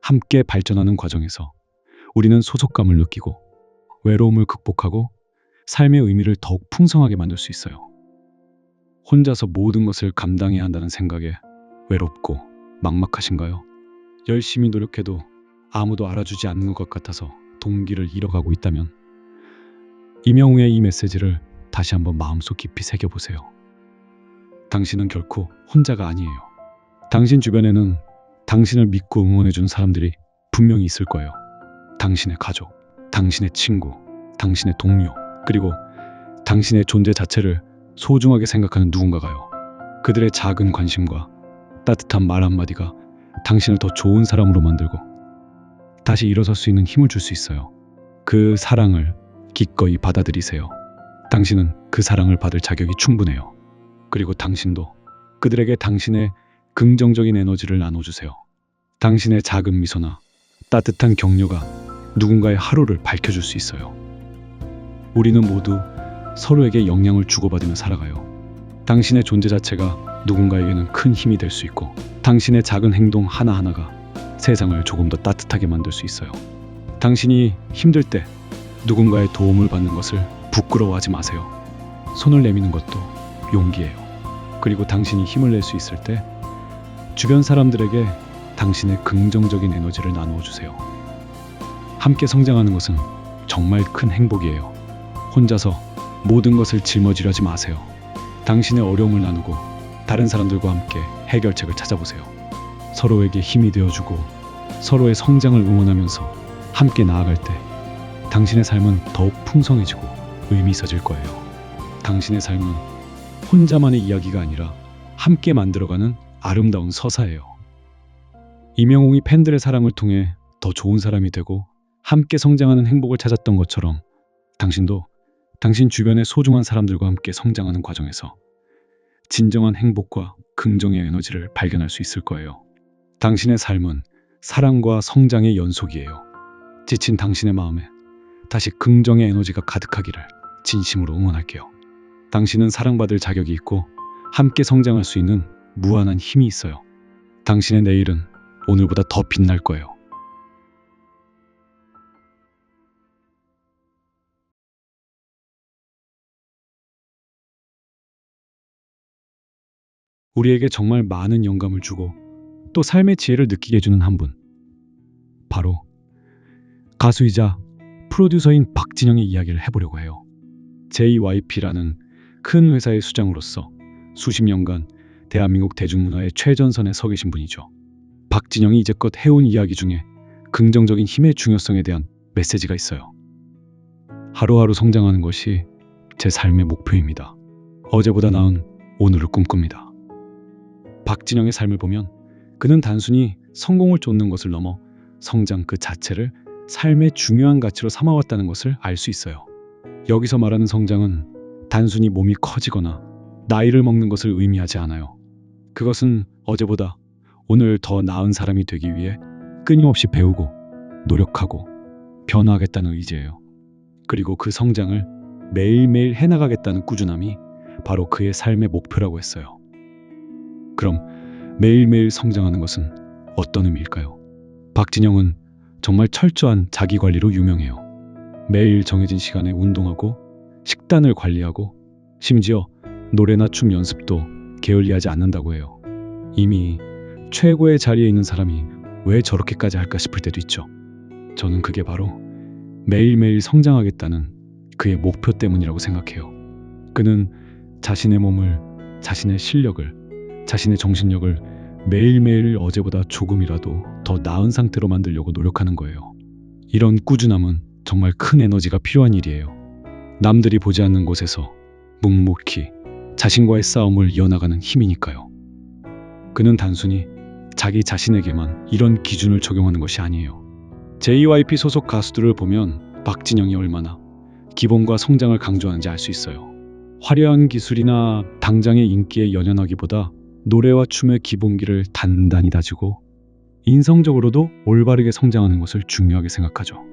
함께 발전하는 과정에서 우리는 소속감을 느끼고 외로움을 극복하고 삶의 의미를 더욱 풍성하게 만들 수 있어요. 혼자서 모든 것을 감당해야 한다는 생각에 외롭고 막막하신가요? 열심히 노력해도 아무도 알아주지 않는 것 같아서 동기를 잃어가고 있다면 이명웅의 이 메시지를 다시 한번 마음속 깊이 새겨보세요. 당신은 결코 혼자가 아니에요. 당신 주변에는 당신을 믿고 응원해준 사람들이 분명히 있을 거예요. 당신의 가족, 당신의 친구, 당신의 동료, 그리고 당신의 존재 자체를 소중하게 생각하는 누군가가요. 그들의 작은 관심과 따뜻한 말 한마디가 당신을 더 좋은 사람으로 만들고 다시 일어설 수 있는 힘을 줄 수 있어요. 그 사랑을 기꺼이 받아들이세요. 당신은 그 사랑을 받을 자격이 충분해요. 그리고 당신도 그들에게 당신의 긍정적인 에너지를 나눠주세요. 당신의 작은 미소나 따뜻한 격려가 누군가의 하루를 밝혀줄 수 있어요. 우리는 모두 서로에게 영향을 주고받으며 살아가요. 당신의 존재 자체가 누군가에게는 큰 힘이 될 수 있고 당신의 작은 행동 하나하나가 세상을 조금 더 따뜻하게 만들 수 있어요. 당신이 힘들 때 누군가의 도움을 받는 것을 부끄러워하지 마세요. 손을 내미는 것도 용기예요. 그리고 당신이 힘을 낼 수 있을 때 주변 사람들에게 당신의 긍정적인 에너지를 나누어 주세요. 함께 성장하는 것은 정말 큰 행복이에요. 혼자서 모든 것을 짊어지려지 마세요. 당신의 어려움을 나누고 다른 사람들과 함께 해결책을 찾아보세요. 서로에게 힘이 되어주고 서로의 성장을 응원하면서 함께 나아갈 때 당신의 삶은 더욱 풍성해지고 의미 있어질 거예요. 당신의 삶은 혼자만의 이야기가 아니라 함께 만들어가는 아름다운 서사예요. 이명웅이 팬들의 사랑을 통해 더 좋은 사람이 되고 함께 성장하는 행복을 찾았던 것처럼 당신도 당신 주변의 소중한 사람들과 함께 성장하는 과정에서 진정한 행복과 긍정의 에너지를 발견할 수 있을 거예요. 당신의 삶은 사랑과 성장의 연속이에요. 지친 당신의 마음에 다시 긍정의 에너지가 가득하기를 진심으로 응원할게요. 당신은 사랑받을 자격이 있고 함께 성장할 수 있는 무한한 힘이 있어요. 당신의 내일은 오늘보다 더 빛날 거예요. 우리에게 정말 많은 영감을 주고 또 삶의 지혜를 느끼게 해주는 한 분. 바로 가수이자 프로듀서인 박진영의 이야기를 해보려고 해요. JYP라는 큰 회사의 수장으로서 수십 년간 대한민국 대중문화의 최전선에 서 계신 분이죠. 박진영이 이제껏 해온 이야기 중에 긍정적인 힘의 중요성에 대한 메시지가 있어요. 하루하루 성장하는 것이 제 삶의 목표입니다. 어제보다 나은 오늘을 꿈꿉니다. 박진영의 삶을 보면 그는 단순히 성공을 쫓는 것을 넘어 성장 그 자체를 삶의 중요한 가치로 삼아왔다는 것을 알 수 있어요. 여기서 말하는 성장은 단순히 몸이 커지거나 나이를 먹는 것을 의미하지 않아요. 그것은 어제보다 오늘 더 나은 사람이 되기 위해 끊임없이 배우고 노력하고 변화하겠다는 의지예요. 그리고 그 성장을 매일매일 해나가겠다는 꾸준함이 바로 그의 삶의 목표라고 했어요. 그럼 매일매일 성장하는 것은 어떤 의미일까요? 박진영은 정말 철저한 자기관리로 유명해요. 매일 정해진 시간에 운동하고 식단을 관리하고 심지어 노래나 춤 연습도 게을리하지 않는다고 해요. 이미 최고의 자리에 있는 사람이 왜 저렇게까지 할까 싶을 때도 있죠. 저는 그게 바로 매일매일 성장하겠다는 그의 목표 때문이라고 생각해요. 그는 자신의 몸을, 자신의 실력을, 자신의 정신력을 매일매일 어제보다 조금이라도 더 나은 상태로 만들려고 노력하는 거예요. 이런 꾸준함은 정말 큰 에너지가 필요한 일이에요. 남들이 보지 않는 곳에서 묵묵히 자신과의 싸움을 이어나가는 힘이니까요. 그는 단순히 자기 자신에게만 이런 기준을 적용하는 것이 아니에요. JYP 소속 가수들을 보면 박진영이 얼마나 기본과 성장을 강조하는지 알 수 있어요. 화려한 기술이나 당장의 인기에 연연하기보다 노래와 춤의 기본기를 단단히 다지고 인성적으로도 올바르게 성장하는 것을 중요하게 생각하죠.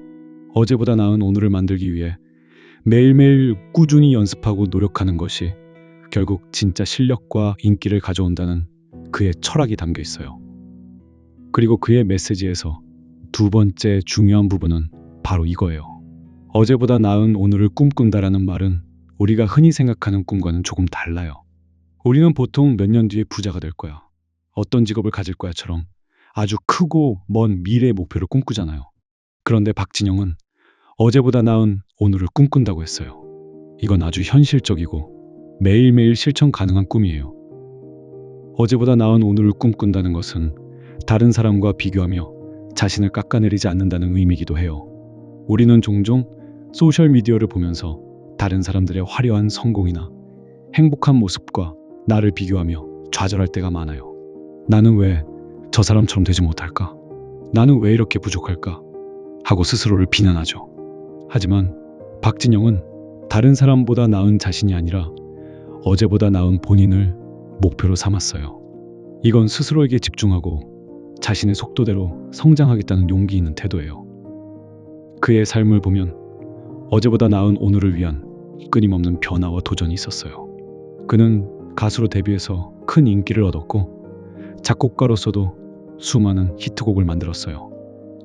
어제보다 나은 오늘을 만들기 위해 매일매일 꾸준히 연습하고 노력하는 것이 결국 진짜 실력과 인기를 가져온다는 그의 철학이 담겨 있어요. 그리고 그의 메시지에서 두 번째 중요한 부분은 바로 이거예요. 어제보다 나은 오늘을 꿈꾼다라는 말은 우리가 흔히 생각하는 꿈과는 조금 달라요. 우리는 보통 몇 년 뒤에 부자가 될 거야, 어떤 직업을 가질 거야처럼 아주 크고 먼 미래의 목표를 꿈꾸잖아요. 그런데 박진영은 어제보다 나은 오늘을 꿈꾼다고 했어요. 이건 아주 현실적이고 매일매일 실천 가능한 꿈이에요. 어제보다 나은 오늘을 꿈꾼다는 것은 다른 사람과 비교하며 자신을 깎아내리지 않는다는 의미이기도 해요. 우리는 종종 소셜미디어를 보면서 다른 사람들의 화려한 성공이나 행복한 모습과 나를 비교하며 좌절할 때가 많아요. 나는 왜 저 사람처럼 되지 못할까? 나는 왜 이렇게 부족할까? 하고 스스로를 비난하죠. 하지만 박진영은 다른 사람보다 나은 자신이 아니라 어제보다 나은 본인을 목표로 삼았어요. 이건 스스로에게 집중하고 자신의 속도대로 성장하겠다는 용기 있는 태도예요. 그의 삶을 보면 어제보다 나은 오늘을 위한 끊임없는 변화와 도전이 있었어요. 그는 가수로 데뷔해서 큰 인기를 얻었고 작곡가로서도 수많은 히트곡을 만들었어요.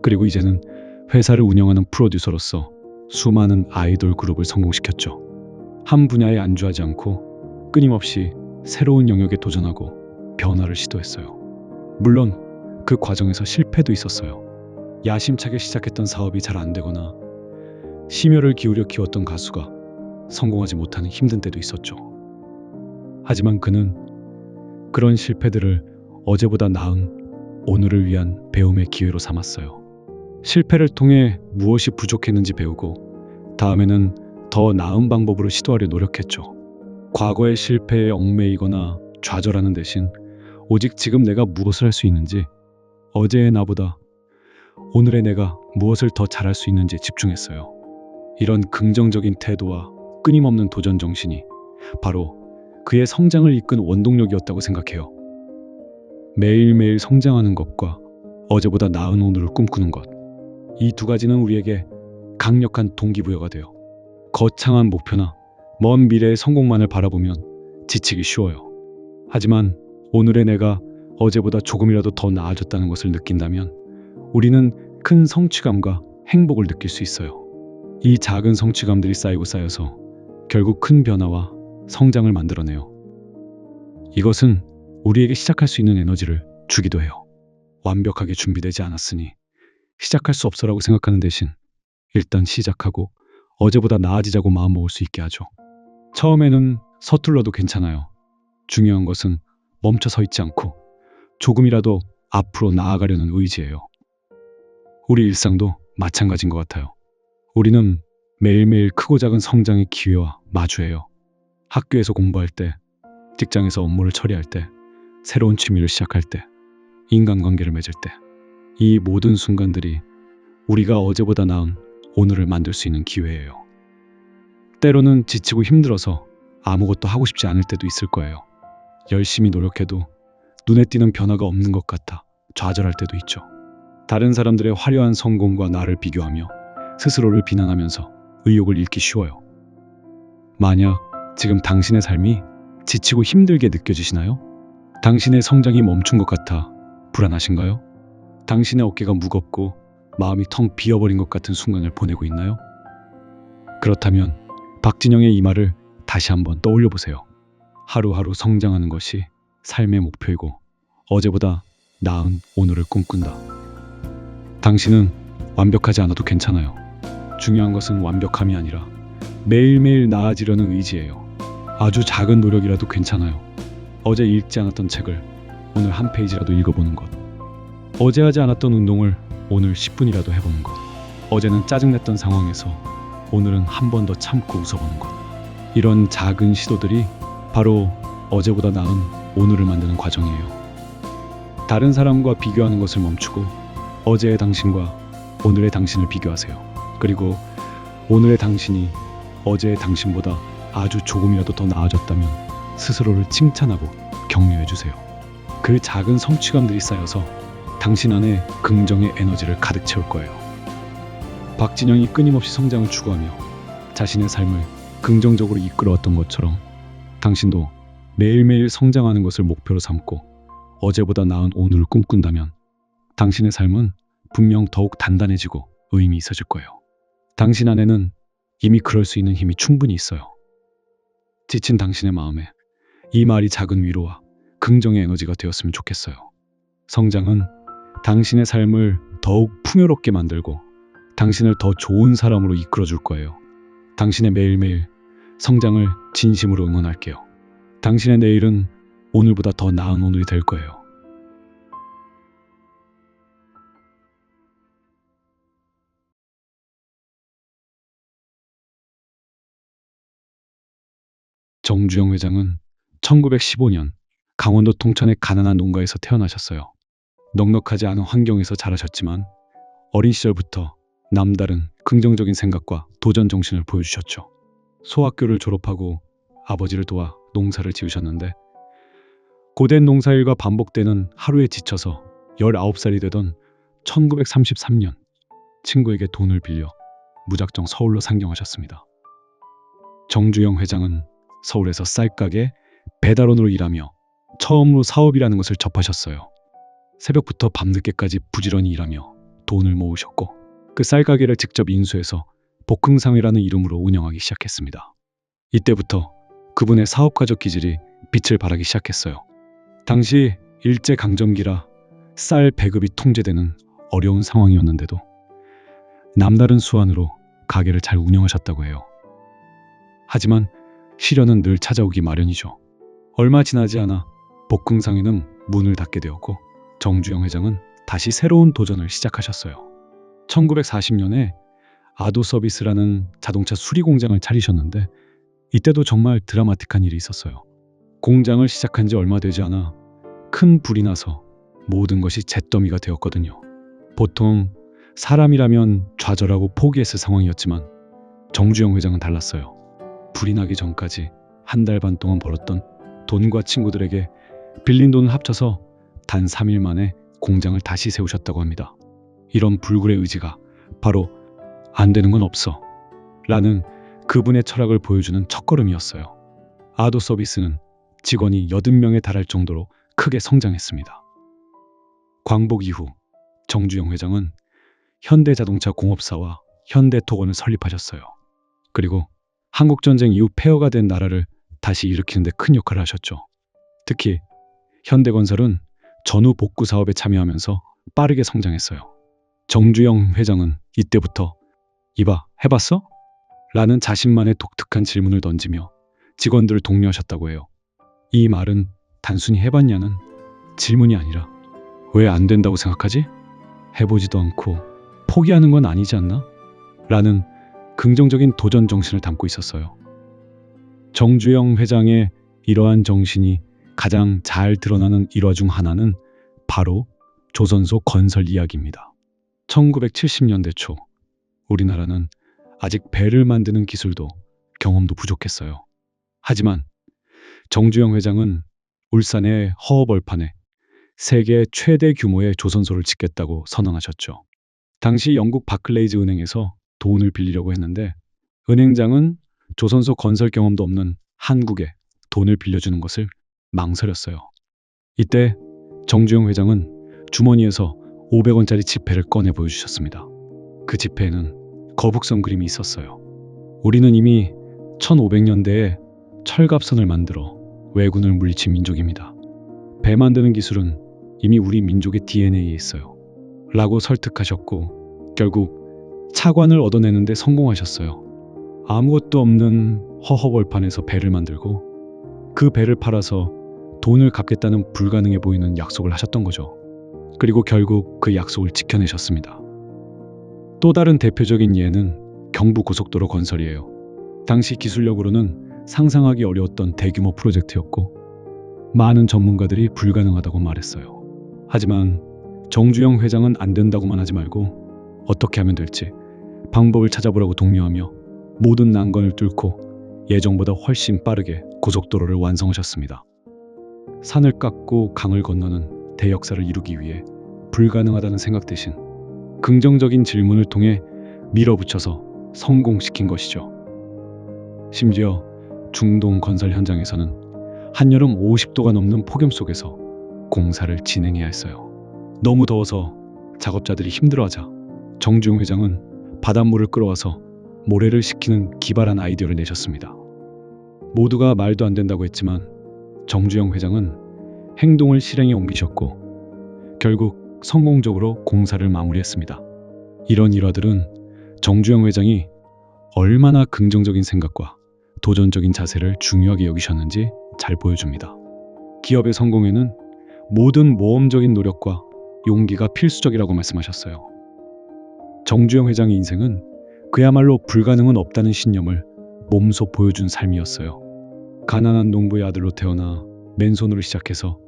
그리고 이제는 회사를 운영하는 프로듀서로서 수많은 아이돌 그룹을 성공시켰죠. 한 분야에 안주하지 않고 끊임없이 새로운 영역에 도전하고 변화를 시도했어요. 물론 그 과정에서 실패도 있었어요. 야심차게 시작했던 사업이 잘 안 되거나 심혈을 기울여 키웠던 가수가 성공하지 못하는 힘든 때도 있었죠. 하지만 그는 그런 실패들을 어제보다 나은 오늘을 위한 배움의 기회로 삼았어요. 실패를 통해 무엇이 부족했는지 배우고 다음에는 더 나은 방법으로 시도하려 노력했죠. 과거의 실패에 얽매이거나 좌절하는 대신 오직 지금 내가 무엇을 할 수 있는지, 어제의 나보다 오늘의 내가 무엇을 더 잘할 수 있는지에 집중했어요. 이런 긍정적인 태도와 끊임없는 도전 정신이 바로 그의 성장을 이끈 원동력이었다고 생각해요. 매일매일 성장하는 것과 어제보다 나은 오늘을 꿈꾸는 것, 이 두 가지는 우리에게 강력한 동기부여가 돼요. 거창한 목표나 먼 미래의 성공만을 바라보면 지치기 쉬워요. 하지만 오늘의 내가 어제보다 조금이라도 더 나아졌다는 것을 느낀다면 우리는 큰 성취감과 행복을 느낄 수 있어요. 이 작은 성취감들이 쌓이고 쌓여서 결국 큰 변화와 성장을 만들어내요. 이것은 우리에게 시작할 수 있는 에너지를 주기도 해요. 완벽하게 준비되지 않았으니 시작할 수 없어라고 생각하는 대신 일단 시작하고 어제보다 나아지자고 마음먹을 수 있게 하죠. 처음에는 서툴러도 괜찮아요. 중요한 것은 멈춰 서 있지 않고 조금이라도 앞으로 나아가려는 의지예요. 우리 일상도 마찬가지인 것 같아요. 우리는 매일매일 크고 작은 성장의 기회와 마주해요. 학교에서 공부할 때, 직장에서 업무를 처리할 때, 새로운 취미를 시작할 때, 인간관계를 맺을 때, 이 모든 순간들이 우리가 어제보다 나은 오늘을 만들 수 있는 기회예요. 때로는 지치고 힘들어서 아무것도 하고 싶지 않을 때도 있을 거예요. 열심히 노력해도 눈에 띄는 변화가 없는 것 같아 좌절할 때도 있죠. 다른 사람들의 화려한 성공과 나를 비교하며 스스로를 비난하면서 의욕을 잃기 쉬워요. 만약 지금 당신의 삶이 지치고 힘들게 느껴지시나요? 당신의 성장이 멈춘 것 같아 불안하신가요? 당신의 어깨가 무겁고 마음이 텅 비어버린 것 같은 순간을 보내고 있나요? 그렇다면 박진영의 이 말을 다시 한번 떠올려 보세요. 하루하루 성장하는 것이 삶의 목표이고 어제보다 나은 오늘을 꿈꾼다. 당신은 완벽하지 않아도 괜찮아요. 중요한 것은 완벽함이 아니라 매일매일 나아지려는 의지예요. 아주 작은 노력이라도 괜찮아요. 어제 읽지 않았던 책을 오늘 한 페이지라도 읽어보는 것. 어제 하지 않았던 운동을 오늘 10분이라도 해보는 것. 어제는 짜증냈던 상황에서 오늘은 한 번 더 참고 웃어보는 것. 이런 작은 시도들이 바로 어제보다 나은 오늘을 만드는 과정이에요. 다른 사람과 비교하는 것을 멈추고 어제의 당신과 오늘의 당신을 비교하세요. 그리고 오늘의 당신이 어제의 당신보다 아주 조금이라도 더 나아졌다면 스스로를 칭찬하고 격려해 주세요. 그 작은 성취감들이 쌓여서 당신 안에 긍정의 에너지를 가득 채울 거예요. 박진영이 끊임없이 성장을 추구하며 자신의 삶을 긍정적으로 이끌어왔던 것처럼 당신도 매일매일 성장하는 것을 목표로 삼고 어제보다 나은 오늘을 꿈꾼다면 당신의 삶은 분명 더욱 단단해지고 의미 있어질 거예요. 당신 안에는 이미 그럴 수 있는 힘이 충분히 있어요. 지친 당신의 마음에 이 말이 작은 위로와 긍정의 에너지가 되었으면 좋겠어요. 성장은 당신의 삶을 더욱 풍요롭게 만들고 당신을 더 좋은 사람으로 이끌어 줄 거예요. 당신의 매일매일 성장을 진심으로 응원할게요. 당신의 내일은 오늘보다 더 나은 오늘이 될 거예요. 정주영 회장은 1915년 강원도 통천의 가난한 농가에서 태어나셨어요. 넉넉하지 않은 환경에서 자라셨지만 어린 시절부터 남다른 긍정적인 생각과 도전 정신을 보여주셨죠. 소학교를 졸업하고 아버지를 도와 농사를 지으셨는데 고된 농사일과 반복되는 하루에 지쳐서 19살이 되던 1933년 친구에게 돈을 빌려 무작정 서울로 상경하셨습니다. 정주영 회장은 서울에서 쌀가게 배달원으로 일하며 처음으로 사업이라는 것을 접하셨어요. 새벽부터 밤늦게까지 부지런히 일하며 돈을 모으셨고 그 쌀가게를 직접 인수해서 볶흥상회라는 이름으로 운영하기 시작했습니다. 이때부터 그분의 사업가적 기질이 빛을 발하기 시작했어요. 당시 일제강점기라 쌀 배급이 통제되는 어려운 상황이었는데도 남다른 수완으로 가게를 잘 운영하셨다고 해요. 하지만 시련은 늘 찾아오기 마련이죠. 얼마 지나지 않아 볶흥상회는 문을 닫게 되었고 정주영 회장은 다시 새로운 도전을 시작하셨어요. 1940년에 아도서비스라는 자동차 수리 공장을 차리셨는데 이때도 정말 드라마틱한 일이 있었어요. 공장을 시작한 지 얼마 되지 않아 큰 불이 나서 모든 것이 잿더미가 되었거든요. 보통 사람이라면 좌절하고 포기했을 상황이었지만 정주영 회장은 달랐어요. 불이 나기 전까지 한 달 반 동안 벌었던 돈과 친구들에게 빌린 돈을 합쳐서 단 3일 만에 공장을 다시 세우셨다고 합니다. 이런 불굴의 의지가 바로 안 되는 건 없어 라는 그분의 철학을 보여주는 첫걸음이었어요. 아도 서비스는 직원이 80명에 달할 정도로 크게 성장했습니다. 광복 이후 정주영 회장은 현대자동차 공업사와 현대토건을 설립하셨어요. 그리고 한국전쟁 이후 폐허가 된 나라를 다시 일으키는 데 큰 역할을 하셨죠. 특히 현대건설은 전후 복구 사업에 참여하면서 빠르게 성장했어요. 정주영 회장은 이때부터 이봐 해봤어? 라는 자신만의 독특한 질문을 던지며 직원들을 독려하셨다고 해요. 이 말은 단순히 해봤냐는 질문이 아니라 왜 안 된다고 생각하지? 해보지도 않고 포기하는 건 아니지 않나? 라는 긍정적인 도전 정신을 담고 있었어요. 정주영 회장의 이러한 정신이 가장 잘 드러나는 일화 중 하나는 바로 조선소 건설 이야기입니다. 1970년대 초 우리나라는 아직 배를 만드는 기술도 경험도 부족했어요. 하지만 정주영 회장은 울산의 허허벌판에 세계 최대 규모의 조선소를 짓겠다고 선언하셨죠. 당시 영국 바클레이즈 은행에서 돈을 빌리려고 했는데 은행장은 조선소 건설 경험도 없는 한국에 돈을 빌려주는 것을 망설였어요. 이때 정주영 회장은 주머니에서 500원짜리 지폐를 꺼내 보여주셨습니다. 그 지폐에는 거북선 그림이 있었어요. 우리는 이미 1500년대에 철갑선을 만들어 왜군을 물리친 민족입니다. 배 만드는 기술은 이미 우리 민족의 DNA에 있어요. 라고 설득하셨고 결국 차관을 얻어내는데 성공하셨어요. 아무것도 없는 허허벌판에서 배를 만들고 그 배를 팔아서 돈을 갚겠다는 불가능해 보이는 약속을 하셨던 거죠. 그리고 결국 그 약속을 지켜내셨습니다. 또 다른 대표적인 예는 경부고속도로 건설이에요. 당시 기술력으로는 상상하기 어려웠던 대규모 프로젝트였고 많은 전문가들이 불가능하다고 말했어요. 하지만 정주영 회장은 안 된다고만 하지 말고 어떻게 하면 될지 방법을 찾아보라고 독려하며 모든 난관을 뚫고 예정보다 훨씬 빠르게 고속도로를 완성하셨습니다. 산을 깎고 강을 건너는 대역사를 이루기 위해 불가능하다는 생각 대신 긍정적인 질문을 통해 밀어붙여서 성공시킨 것이죠. 심지어 중동 건설 현장에서는 한여름 50도가 넘는 폭염 속에서 공사를 진행해야 했어요. 너무 더워서 작업자들이 힘들어하자 정주영 회장은 바닷물을 끌어와서 모래를 식히는 기발한 아이디어를 내셨습니다. 모두가 말도 안 된다고 했지만 정주영 회장은 행동을 실행에 옮기셨고 결국 성공적으로 공사를 마무리했습니다. 이런 일화들은 정주영 회장이 얼마나 긍정적인 생각과 도전적인 자세를 중요하게 여기셨는지 잘 보여줍니다. 기업의 성공에는 모든 모험적인 노력과 용기가 필수적이라고 말씀하셨어요. 정주영 회장의 인생은 그야말로 불가능은 없다는 신념을 몸소 보여준 삶이었어요. 가난한 농부의 아들로 태어나 맨손으로 시작해서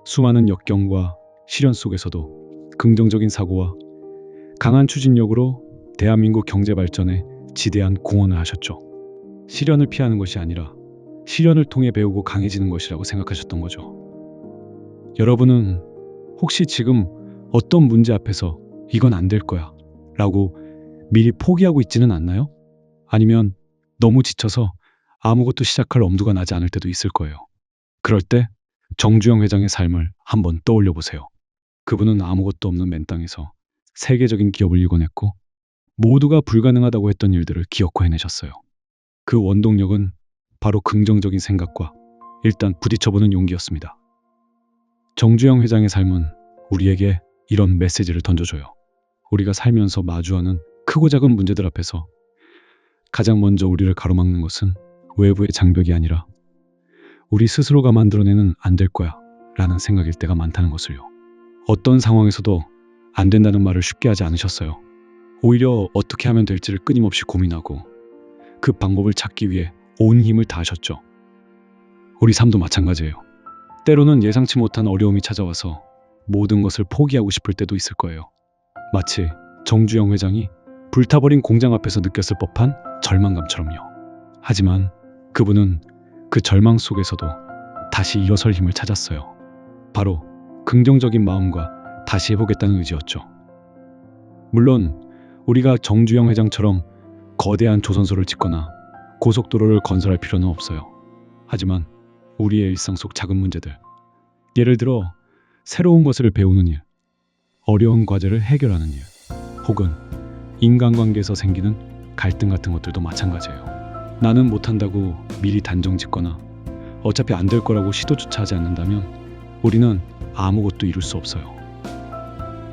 수많은 역경과 시련 속에서도 긍정적인 사고와 강한 추진력으로 대한민국 경제 발전에 지대한 공헌을 하셨죠. 시련을 피하는 것이 아니라 시련을 통해 배우고 강해지는 것이라고 생각하셨던 거죠. 여러분은 혹시 지금 어떤 문제 앞에서 이건 안 될 거야 라고 미리 포기하고 있지는 않나요? 아니면 너무 지쳐서 아무것도 시작할 엄두가 나지 않을 때도 있을 거예요. 그럴 때 정주영 회장의 삶을 한번 떠올려 보세요. 그분은 아무것도 없는 맨 땅에서 세계적인 기업을 일궈냈고 모두가 불가능하다고 했던 일들을 기어코 해내셨어요. 그 원동력은 바로 긍정적인 생각과 일단 부딪혀보는 용기였습니다. 정주영 회장의 삶은 우리에게 이런 메시지를 던져줘요. 우리가 살면서 마주하는 크고 작은 문제들 앞에서 가장 먼저 우리를 가로막는 것은 외부의 장벽이 아니라 우리 스스로가 만들어내는 안 될 거야 라는 생각일 때가 많다는 것을요. 어떤 상황에서도 안 된다는 말을 쉽게 하지 않으셨어요. 오히려 어떻게 하면 될지를 끊임없이 고민하고 그 방법을 찾기 위해 온 힘을 다하셨죠. 우리 삶도 마찬가지예요. 때로는 예상치 못한 어려움이 찾아와서 모든 것을 포기하고 싶을 때도 있을 거예요. 마치 정주영 회장이 불타버린 공장 앞에서 느꼈을 법한 절망감처럼요. 하지만 그분은 그 절망 속에서도 다시 일어설 힘을 찾았어요. 바로 긍정적인 마음과 다시 해보겠다는 의지였죠. 물론 우리가 정주영 회장처럼 거대한 조선소를 짓거나 고속도로를 건설할 필요는 없어요. 하지만 우리의 일상 속 작은 문제들, 예를 들어 새로운 것을 배우는 일, 어려운 과제를 해결하는 일, 혹은 인간관계에서 생기는 갈등 같은 것들도 마찬가지예요. 나는 못한다고 미리 단정 짓거나 어차피 안 될 거라고 시도조차 하지 않는다면 우리는 아무것도 이룰 수 없어요.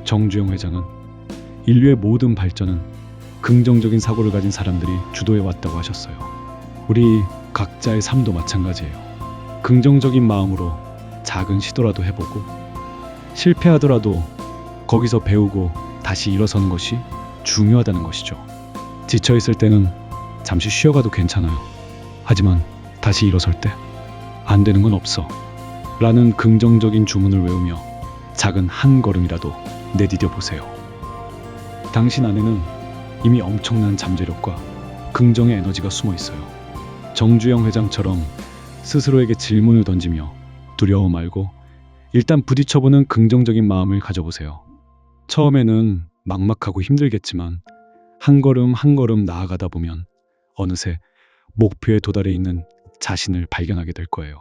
정주영 회장은 인류의 모든 발전은 긍정적인 사고를 가진 사람들이 주도해 왔다고 하셨어요. 우리 각자의 삶도 마찬가지예요. 긍정적인 마음으로 작은 시도라도 해보고 실패하더라도 거기서 배우고 다시 일어서는 것이 중요하다는 것이죠. 지쳐있을 때는 잠시 쉬어가도 괜찮아요. 하지만 다시 일어설 때 안 되는 건 없어 라는 긍정적인 주문을 외우며 작은 한 걸음이라도 내디뎌 보세요. 당신 안에는 이미 엄청난 잠재력과 긍정의 에너지가 숨어 있어요. 정주영 회장처럼 스스로에게 질문을 던지며 두려워 말고 일단 부딪혀보는 긍정적인 마음을 가져보세요. 처음에는 막막하고 힘들겠지만 한 걸음 한 걸음 나아가다 보면 어느새 목표에 도달해 있는 자신을 발견하게 될 거예요.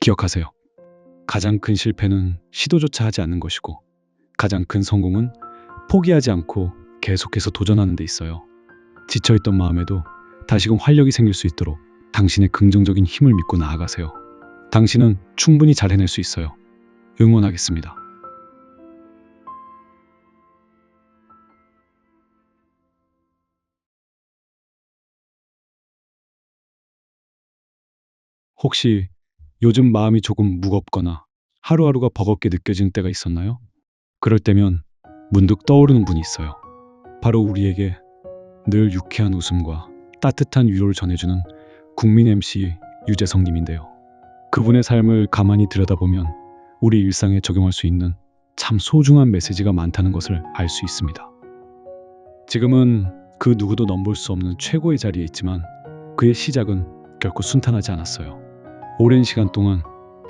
기억하세요. 가장 큰 실패는 시도조차 하지 않는 것이고 가장 큰 성공은 포기하지 않고 계속해서 도전하는 데 있어요. 지쳐있던 마음에도 다시금 활력이 생길 수 있도록 당신의 긍정적인 힘을 믿고 나아가세요. 당신은 충분히 잘 해낼 수 있어요. 응원하겠습니다. 혹시 요즘 마음이 조금 무겁거나 하루하루가 버겁게 느껴지는 때가 있었나요? 그럴 때면 문득 떠오르는 분이 있어요. 바로 우리에게 늘 유쾌한 웃음과 따뜻한 위로를 전해주는 국민 MC 유재석 님인데요. 그분의 삶을 가만히 들여다보면 우리 일상에 적용할 수 있는 참 소중한 메시지가 많다는 것을 알 수 있습니다. 지금은 그 누구도 넘볼 수 없는 최고의 자리에 있지만 그의 시작은 결코 순탄하지 않았어요. 오랜 시간 동안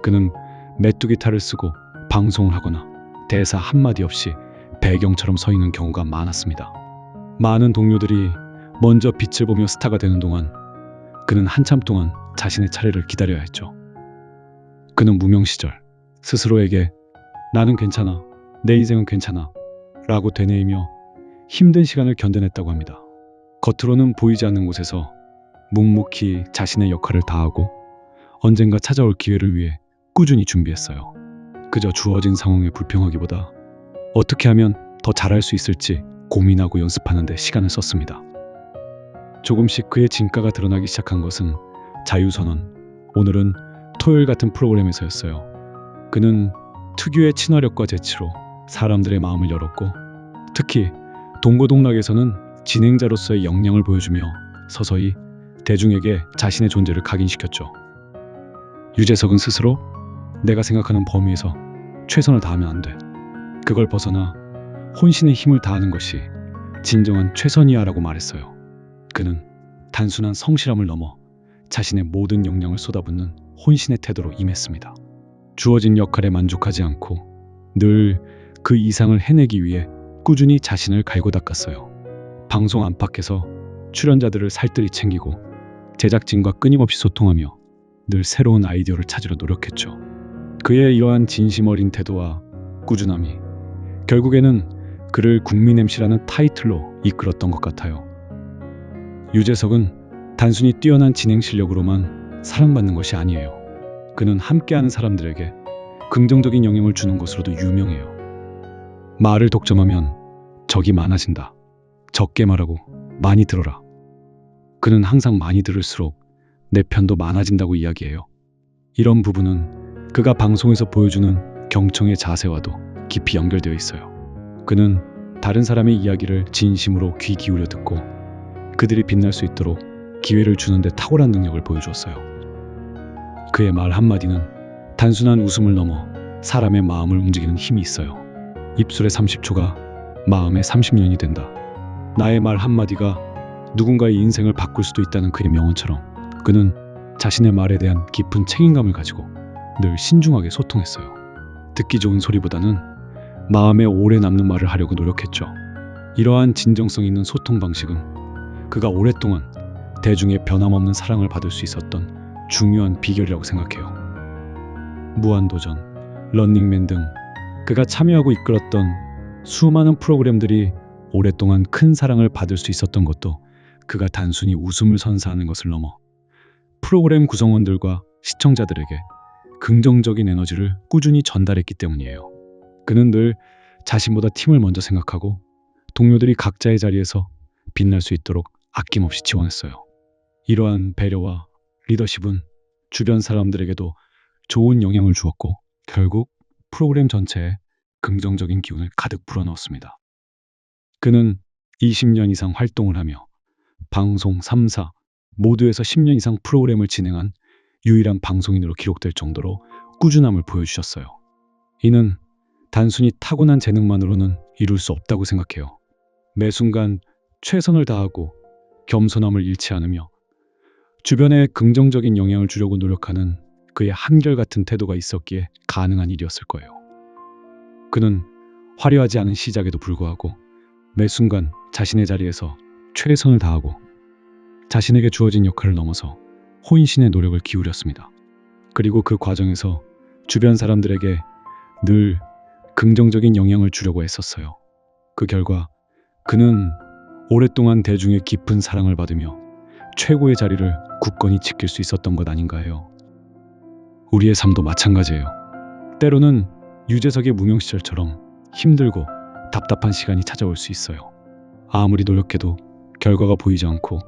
그는 메뚜기 탈을 쓰고 방송을 하거나 대사 한마디 없이 배경처럼 서 있는 경우가 많았습니다. 많은 동료들이 먼저 빛을 보며 스타가 되는 동안 그는 한참 동안 자신의 차례를 기다려야 했죠. 그는 무명 시절 스스로에게 나는 괜찮아, 내 인생은 괜찮아 라고 되뇌이며 힘든 시간을 견뎌냈다고 합니다. 겉으로는 보이지 않는 곳에서 묵묵히 자신의 역할을 다하고 언젠가 찾아올 기회를 위해 꾸준히 준비했어요. 그저 주어진 상황에 불평하기보다 어떻게 하면 더 잘할 수 있을지 고민하고 연습하는 데 시간을 썼습니다. 조금씩 그의 진가가 드러나기 시작한 것은 자유선언, 오늘은 토요일 같은 프로그램에서였어요. 그는 특유의 친화력과 재치로 사람들의 마음을 열었고, 특히 동고동락에서는 진행자로서의 역량을 보여주며 서서히 대중에게 자신의 존재를 각인시켰죠. 유재석은 스스로 내가 생각하는 범위에서 최선을 다하면 안 돼. 그걸 벗어나 혼신의 힘을 다하는 것이 진정한 최선이야라고 말했어요. 그는 단순한 성실함을 넘어 자신의 모든 역량을 쏟아붓는 혼신의 태도로 임했습니다. 주어진 역할에 만족하지 않고 늘 그 이상을 해내기 위해 꾸준히 자신을 갈고 닦았어요. 방송 안팎에서 출연자들을 살뜰히 챙기고 제작진과 끊임없이 소통하며 늘 새로운 아이디어를 찾으려 노력했죠. 그의 이러한 진심 어린 태도와 꾸준함이 결국에는 그를 국민 MC라는 타이틀로 이끌었던 것 같아요. 유재석은 단순히 뛰어난 진행 실력으로만 사랑받는 것이 아니에요. 그는 함께하는 사람들에게 긍정적인 영향을 주는 것으로도 유명해요. 말을 독점하면 적이 많아진다. 적게 말하고 많이 들어라. 그는 항상 많이 들을수록 내 편도 많아진다고 이야기해요. 이런 부분은 그가 방송에서 보여주는 경청의 자세와도 깊이 연결되어 있어요. 그는 다른 사람의 이야기를 진심으로 귀 기울여 듣고 그들이 빛날 수 있도록 기회를 주는데 탁월한 능력을 보여주었어요. 그의 말 한마디는 단순한 웃음을 넘어 사람의 마음을 움직이는 힘이 있어요. 입술의 30초가 마음의 30년이 된다. 나의 말 한마디가 누군가의 인생을 바꿀 수도 있다는 그의 명언처럼 그는 자신의 말에 대한 깊은 책임감을 가지고 늘 신중하게 소통했어요. 듣기 좋은 소리보다는 마음에 오래 남는 말을 하려고 노력했죠. 이러한 진정성 있는 소통 방식은 그가 오랫동안 대중의 변함없는 사랑을 받을 수 있었던 중요한 비결이라고 생각해요. 무한도전, 런닝맨 등 그가 참여하고 이끌었던 수많은 프로그램들이 오랫동안 큰 사랑을 받을 수 있었던 것도 그가 단순히 웃음을 선사하는 것을 넘어 프로그램 구성원들과 시청자들에게 긍정적인 에너지를 꾸준히 전달했기 때문이에요. 그는 늘 자신보다 팀을 먼저 생각하고 동료들이 각자의 자리에서 빛날 수 있도록 아낌없이 지원했어요. 이러한 배려와 리더십은 주변 사람들에게도 좋은 영향을 주었고 결국 프로그램 전체에 긍정적인 기운을 가득 불어넣었습니다. 그는 20년 이상 활동을 하며 방송 3사 모두에서 10년 이상 프로그램을 진행한 유일한 방송인으로 기록될 정도로 꾸준함을 보여주셨어요. 이는 단순히 타고난 재능만으로는 이룰 수 없다고 생각해요. 매 순간 최선을 다하고 겸손함을 잃지 않으며 주변에 긍정적인 영향을 주려고 노력하는 그의 한결같은 태도가 있었기에 가능한 일이었을 거예요. 그는 화려하지 않은 시작에도 불구하고 매 순간 자신의 자리에서 최선을 다하고 자신에게 주어진 역할을 넘어서 혼신의 노력을 기울였습니다. 그리고 그 과정에서 주변 사람들에게 늘 긍정적인 영향을 주려고 애썼어요. 그 결과 그는 오랫동안 대중의 깊은 사랑을 받으며 최고의 자리를 굳건히 지킬 수 있었던 것 아닌가 해요. 우리의 삶도 마찬가지예요. 때로는 유재석의 무명 시절처럼 힘들고 답답한 시간이 찾아올 수 있어요. 아무리 노력해도 결과가 보이지 않고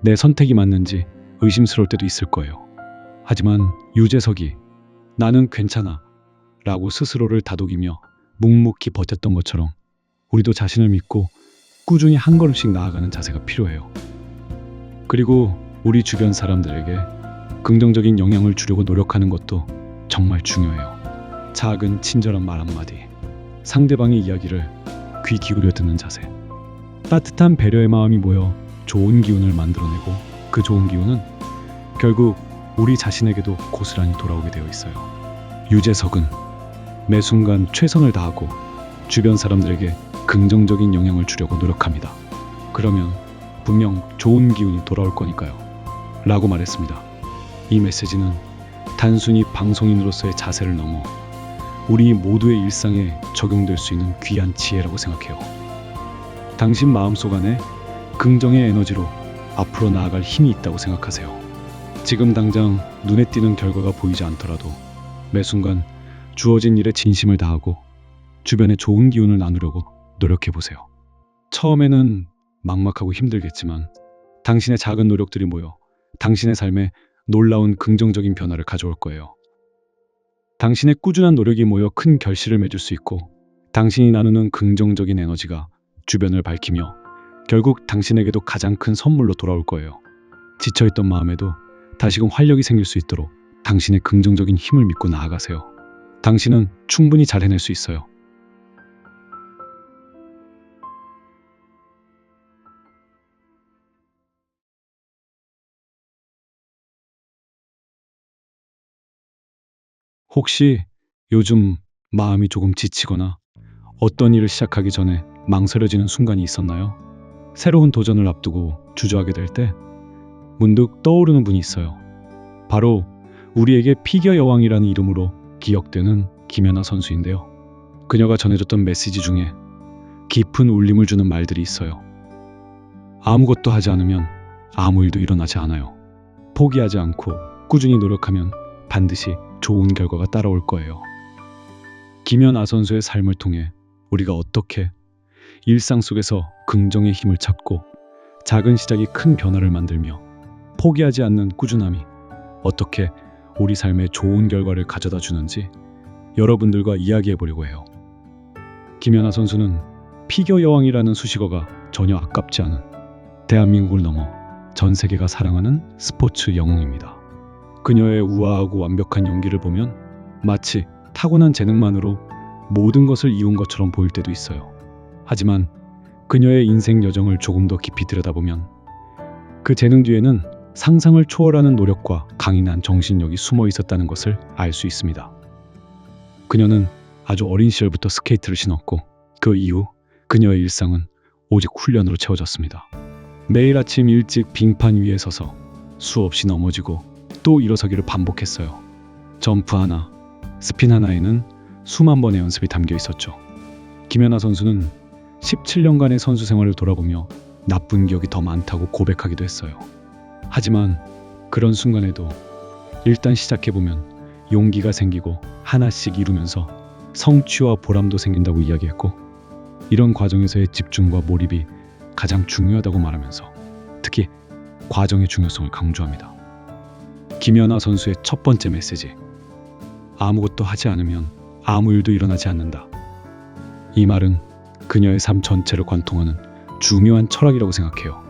내 선택이 맞는지 의심스러울 때도 있을 거예요. 하지만 유재석이 나는 괜찮아 라고 스스로를 다독이며 묵묵히 버텼던 것처럼 우리도 자신을 믿고 꾸준히 한 걸음씩 나아가는 자세가 필요해요. 그리고 우리 주변 사람들에게 긍정적인 영향을 주려고 노력하는 것도 정말 중요해요. 작은 친절한 말 한마디, 상대방의 이야기를 귀 기울여 듣는 자세, 따뜻한 배려의 마음이 모여 좋은 기운을 만들어내고 그 좋은 기운은 결국 우리 자신에게도 고스란히 돌아오게 되어 있어요. 유재석은 매 순간 최선을 다하고 주변 사람들에게 긍정적인 영향을 주려고 노력합니다. 그러면 분명 좋은 기운이 돌아올 거니까요. 라고 말했습니다. 이 메시지는 단순히 방송인으로서의 자세를 넘어 우리 모두의 일상에 적용될 수 있는 귀한 지혜라고 생각해요. 당신 마음속 안에 긍정의 에너지로 앞으로 나아갈 힘이 있다고 생각하세요. 지금 당장 눈에 띄는 결과가 보이지 않더라도 매 순간 주어진 일에 진심을 다하고 주변에 좋은 기운을 나누려고 노력해 보세요. 처음에는 막막하고 힘들겠지만 당신의 작은 노력들이 모여 당신의 삶에 놀라운 긍정적인 변화를 가져올 거예요. 당신의 꾸준한 노력이 모여 큰 결실을 맺을 수 있고 당신이 나누는 긍정적인 에너지가 주변을 밝히며 결국 당신에게도 가장 큰 선물로 돌아올 거예요. 지쳐있던 마음에도 다시금 활력이 생길 수 있도록 당신의 긍정적인 힘을 믿고 나아가세요. 당신은 충분히 잘 해낼 수 있어요. 혹시 요즘 마음이 조금 지치거나 어떤 일을 시작하기 전에 망설여지는 순간이 있었나요? 새로운 도전을 앞두고 주저하게 될 때 문득 떠오르는 분이 있어요. 바로 우리에게 피겨 여왕이라는 이름으로 기억되는 김연아 선수인데요. 그녀가 전해줬던 메시지 중에 깊은 울림을 주는 말들이 있어요. 아무것도 하지 않으면 아무 일도 일어나지 않아요. 포기하지 않고 꾸준히 노력하면 반드시 좋은 결과가 따라올 거예요. 김연아 선수의 삶을 통해 우리가 어떻게 일상 속에서 긍정의 힘을 찾고 작은 시작이 큰 변화를 만들며 포기하지 않는 꾸준함이 어떻게 우리 삶에 좋은 결과를 가져다 주는지 여러분들과 이야기해 보려고 해요. 김연아 선수는 피겨 여왕이라는 수식어가 전혀 아깝지 않은 대한민국을 넘어 전 세계가 사랑하는 스포츠 영웅입니다. 그녀의 우아하고 완벽한 연기를 보면 마치 타고난 재능만으로 모든 것을 이룬 것처럼 보일 때도 있어요. 하지만 그녀의 인생 여정을 조금 더 깊이 들여다보면 그 재능 뒤에는 상상을 초월하는 노력과 강인한 정신력이 숨어 있었다는 것을 알 수 있습니다. 그녀는 아주 어린 시절부터 스케이트를 신었고 그 이후 그녀의 일상은 오직 훈련으로 채워졌습니다. 매일 아침 일찍 빙판 위에 서서 수없이 넘어지고 또 일어서기를 반복했어요. 점프 하나, 스핀 하나에는 수만 번의 연습이 담겨 있었죠. 김연아 선수는 17년간의 선수 생활을 돌아보며 나쁜 기억이 더 많다고 고백하기도 했어요. 하지만 그런 순간에도 일단 시작해보면 용기가 생기고 하나씩 이루면서 성취와 보람도 생긴다고 이야기했고 이런 과정에서의 집중과 몰입이 가장 중요하다고 말하면서 특히 과정의 중요성을 강조합니다. 김연아 선수의 첫 번째 메시지, 아무것도 하지 않으면 아무 일도 일어나지 않는다. 이 말은 그녀의 삶 전체를 관통하는 중요한 철학이라고 생각해요.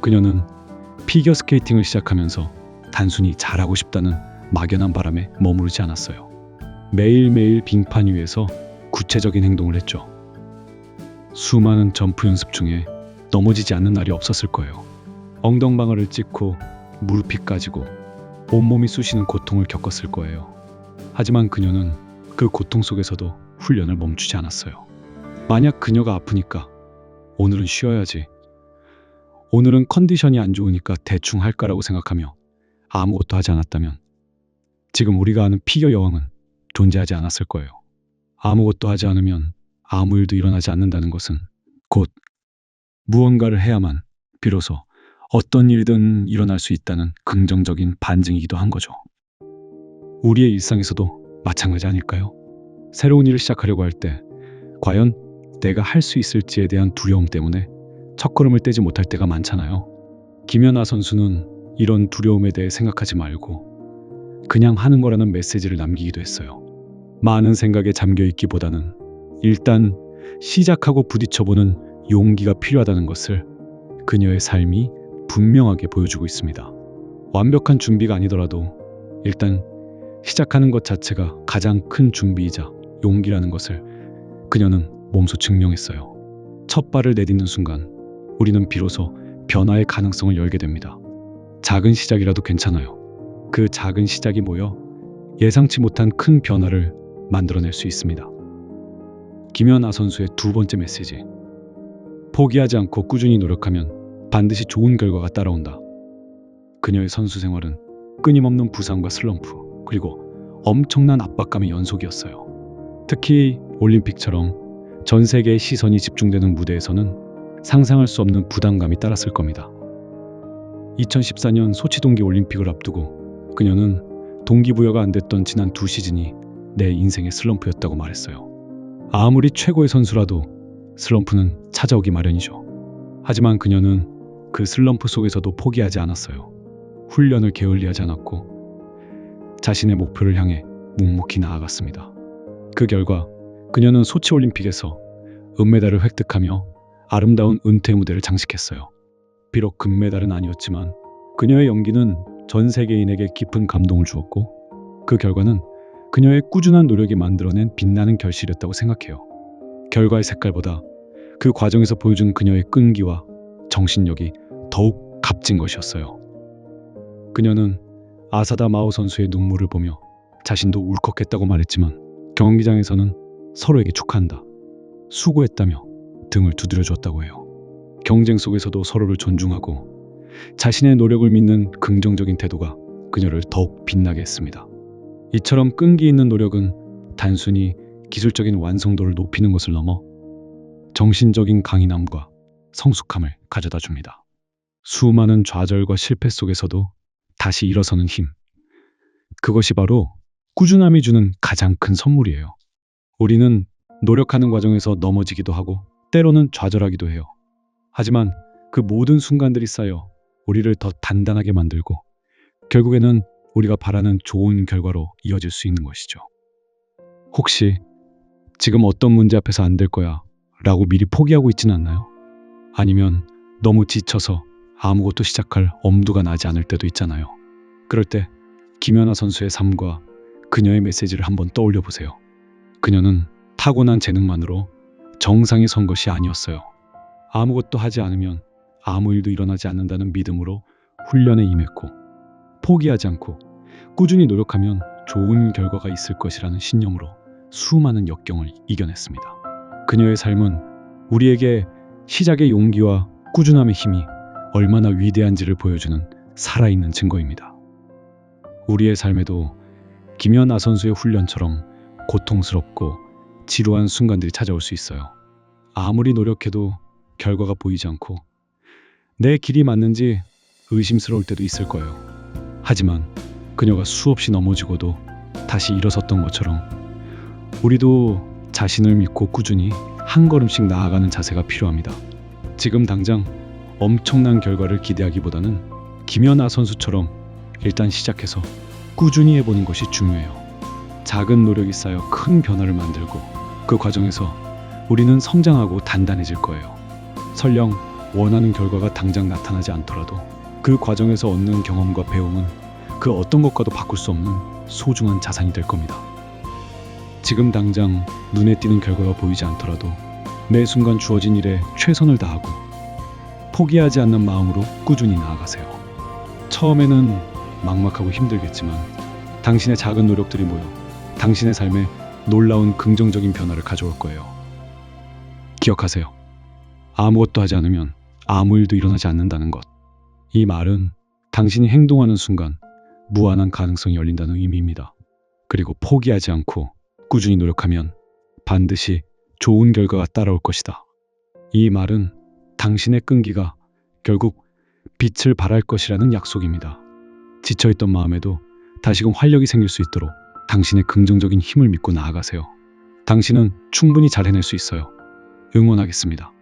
그녀는 피겨스케이팅을 시작하면서 단순히 잘하고 싶다는 막연한 바람에 머무르지 않았어요. 매일매일 빙판 위에서 구체적인 행동을 했죠. 수많은 점프 연습 중에 넘어지지 않는 날이 없었을 거예요. 엉덩방아를 찍고 무릎이 까지고 온몸이 쑤시는 고통을 겪었을 거예요. 하지만 그녀는 그 고통 속에서도 훈련을 멈추지 않았어요. 만약 그녀가 아프니까 오늘은 쉬어야지, 오늘은 컨디션이 안 좋으니까 대충 할까라고 생각하며 아무것도 하지 않았다면 지금 우리가 아는 피겨 여왕은 존재하지 않았을 거예요. 아무것도 하지 않으면 아무 일도 일어나지 않는다는 것은 곧 무언가를 해야만 비로소 어떤 일이든 일어날 수 있다는 긍정적인 반증이기도 한 거죠. 우리의 일상에서도 마찬가지 아닐까요? 새로운 일을 시작하려고 할 때 과연 내가 할 수 있을지에 대한 두려움 때문에 첫걸음을 떼지 못할 때가 많잖아요. 김연아 선수는 이런 두려움에 대해 생각하지 말고 그냥 하는 거라는 메시지를 남기기도 했어요. 많은 생각에 잠겨 있기보다는 일단 시작하고 부딪혀보는 용기가 필요하다는 것을 그녀의 삶이 분명하게 보여주고 있습니다. 완벽한 준비가 아니더라도 일단 시작하는 것 자체가 가장 큰 준비이자 용기라는 것을 그녀는 몸소 증명했어요. 첫 발을 내딛는 순간 우리는 비로소 변화의 가능성을 열게 됩니다. 작은 시작이라도 괜찮아요. 그 작은 시작이 모여 예상치 못한 큰 변화를 만들어낼 수 있습니다. 김연아 선수의 두 번째 메시지. 포기하지 않고 꾸준히 노력하면 반드시 좋은 결과가 따라온다. 그녀의 선수 생활은 끊임없는 부상과 슬럼프, 그리고 엄청난 압박감의 연속이었어요. 특히 올림픽처럼 전 세계의 시선이 집중되는 무대에서는 상상할 수 없는 부담감이 따랐을 겁니다. 2014년 소치 동계 올림픽을 앞두고 그녀는 동기부여가 안 됐던 지난 두 시즌이 내 인생의 슬럼프였다고 말했어요. 아무리 최고의 선수라도 슬럼프는 찾아오기 마련이죠. 하지만 그녀는 그 슬럼프 속에서도 포기하지 않았어요. 훈련을 게을리하지 않았고 자신의 목표를 향해 묵묵히 나아갔습니다. 그 결과 그녀는 소치 올림픽에서 은메달을 획득하며 아름다운 은퇴 무대를 장식했어요. 비록 금메달은 아니었지만 그녀의 연기는 전 세계인에게 깊은 감동을 주었고 그 결과는 그녀의 꾸준한 노력이 만들어낸 빛나는 결실이었다고 생각해요. 결과의 색깔보다 그 과정에서 보여준 그녀의 끈기와 정신력이 더욱 값진 것이었어요. 그녀는 아사다 마오 선수의 눈물을 보며 자신도 울컥했다고 말했지만 경기장에서는 서로에게 축하한다, 수고했다며 등을 두드려 줬다고 해요. 경쟁 속에서도 서로를 존중하고 자신의 노력을 믿는 긍정적인 태도가 그녀를 더욱 빛나게 했습니다. 이처럼 끈기 있는 노력은 단순히 기술적인 완성도를 높이는 것을 넘어 정신적인 강인함과 성숙함을 가져다 줍니다. 수많은 좌절과 실패 속에서도 다시 일어서는 힘. 그것이 바로 꾸준함이 주는 가장 큰 선물이에요. 우리는 노력하는 과정에서 넘어지기도 하고 때로는 좌절하기도 해요. 하지만 그 모든 순간들이 쌓여 우리를 더 단단하게 만들고 결국에는 우리가 바라는 좋은 결과로 이어질 수 있는 것이죠. 혹시 지금 어떤 문제 앞에서 안 될 거야 라고 미리 포기하고 있지는 않나요? 아니면 너무 지쳐서 아무것도 시작할 엄두가 나지 않을 때도 있잖아요. 그럴 때 김연아 선수의 삶과 그녀의 메시지를 한번 떠올려 보세요. 그녀는 타고난 재능만으로 정상에 선 것이 아니었어요. 아무것도 하지 않으면 아무 일도 일어나지 않는다는 믿음으로 훈련에 임했고, 포기하지 않고 꾸준히 노력하면 좋은 결과가 있을 것이라는 신념으로 수많은 역경을 이겨냈습니다. 그녀의 삶은 우리에게 시작의 용기와 꾸준함의 힘이 얼마나 위대한지를 보여주는 살아있는 증거입니다. 우리의 삶에도 김연아 선수의 훈련처럼 고통스럽고 지루한 순간들이 찾아올 수 있어요. 아무리 노력해도 결과가 보이지 않고 내 길이 맞는지 의심스러울 때도 있을 거예요. 하지만 그녀가 수없이 넘어지고도 다시 일어섰던 것처럼 우리도 자신을 믿고 꾸준히 한 걸음씩 나아가는 자세가 필요합니다. 지금 당장 엄청난 결과를 기대하기보다는 김연아 선수처럼 일단 시작해서 꾸준히 해보는 것이 중요해요. 작은 노력이 쌓여 큰 변화를 만들고 그 과정에서 우리는 성장하고 단단해질 거예요. 설령 원하는 결과가 당장 나타나지 않더라도 그 과정에서 얻는 경험과 배움은 그 어떤 것과도 바꿀 수 없는 소중한 자산이 될 겁니다. 지금 당장 눈에 띄는 결과가 보이지 않더라도 매 순간 주어진 일에 최선을 다하고 포기하지 않는 마음으로 꾸준히 나아가세요. 처음에는 막막하고 힘들겠지만 당신의 작은 노력들이 모여 당신의 삶에 놀라운 긍정적인 변화를 가져올 거예요. 기억하세요. 아무것도 하지 않으면 아무 일도 일어나지 않는다는 것. 이 말은 당신이 행동하는 순간 무한한 가능성이 열린다는 의미입니다. 그리고 포기하지 않고 꾸준히 노력하면 반드시 좋은 결과가 따라올 것이다. 이 말은 당신의 끈기가 결국 빛을 발할 것이라는 약속입니다. 지쳐있던 마음에도 다시금 활력이 생길 수 있도록 당신의 긍정적인 힘을 믿고 나아가세요. 당신은 충분히 잘 해낼 수 있어요. 응원하겠습니다.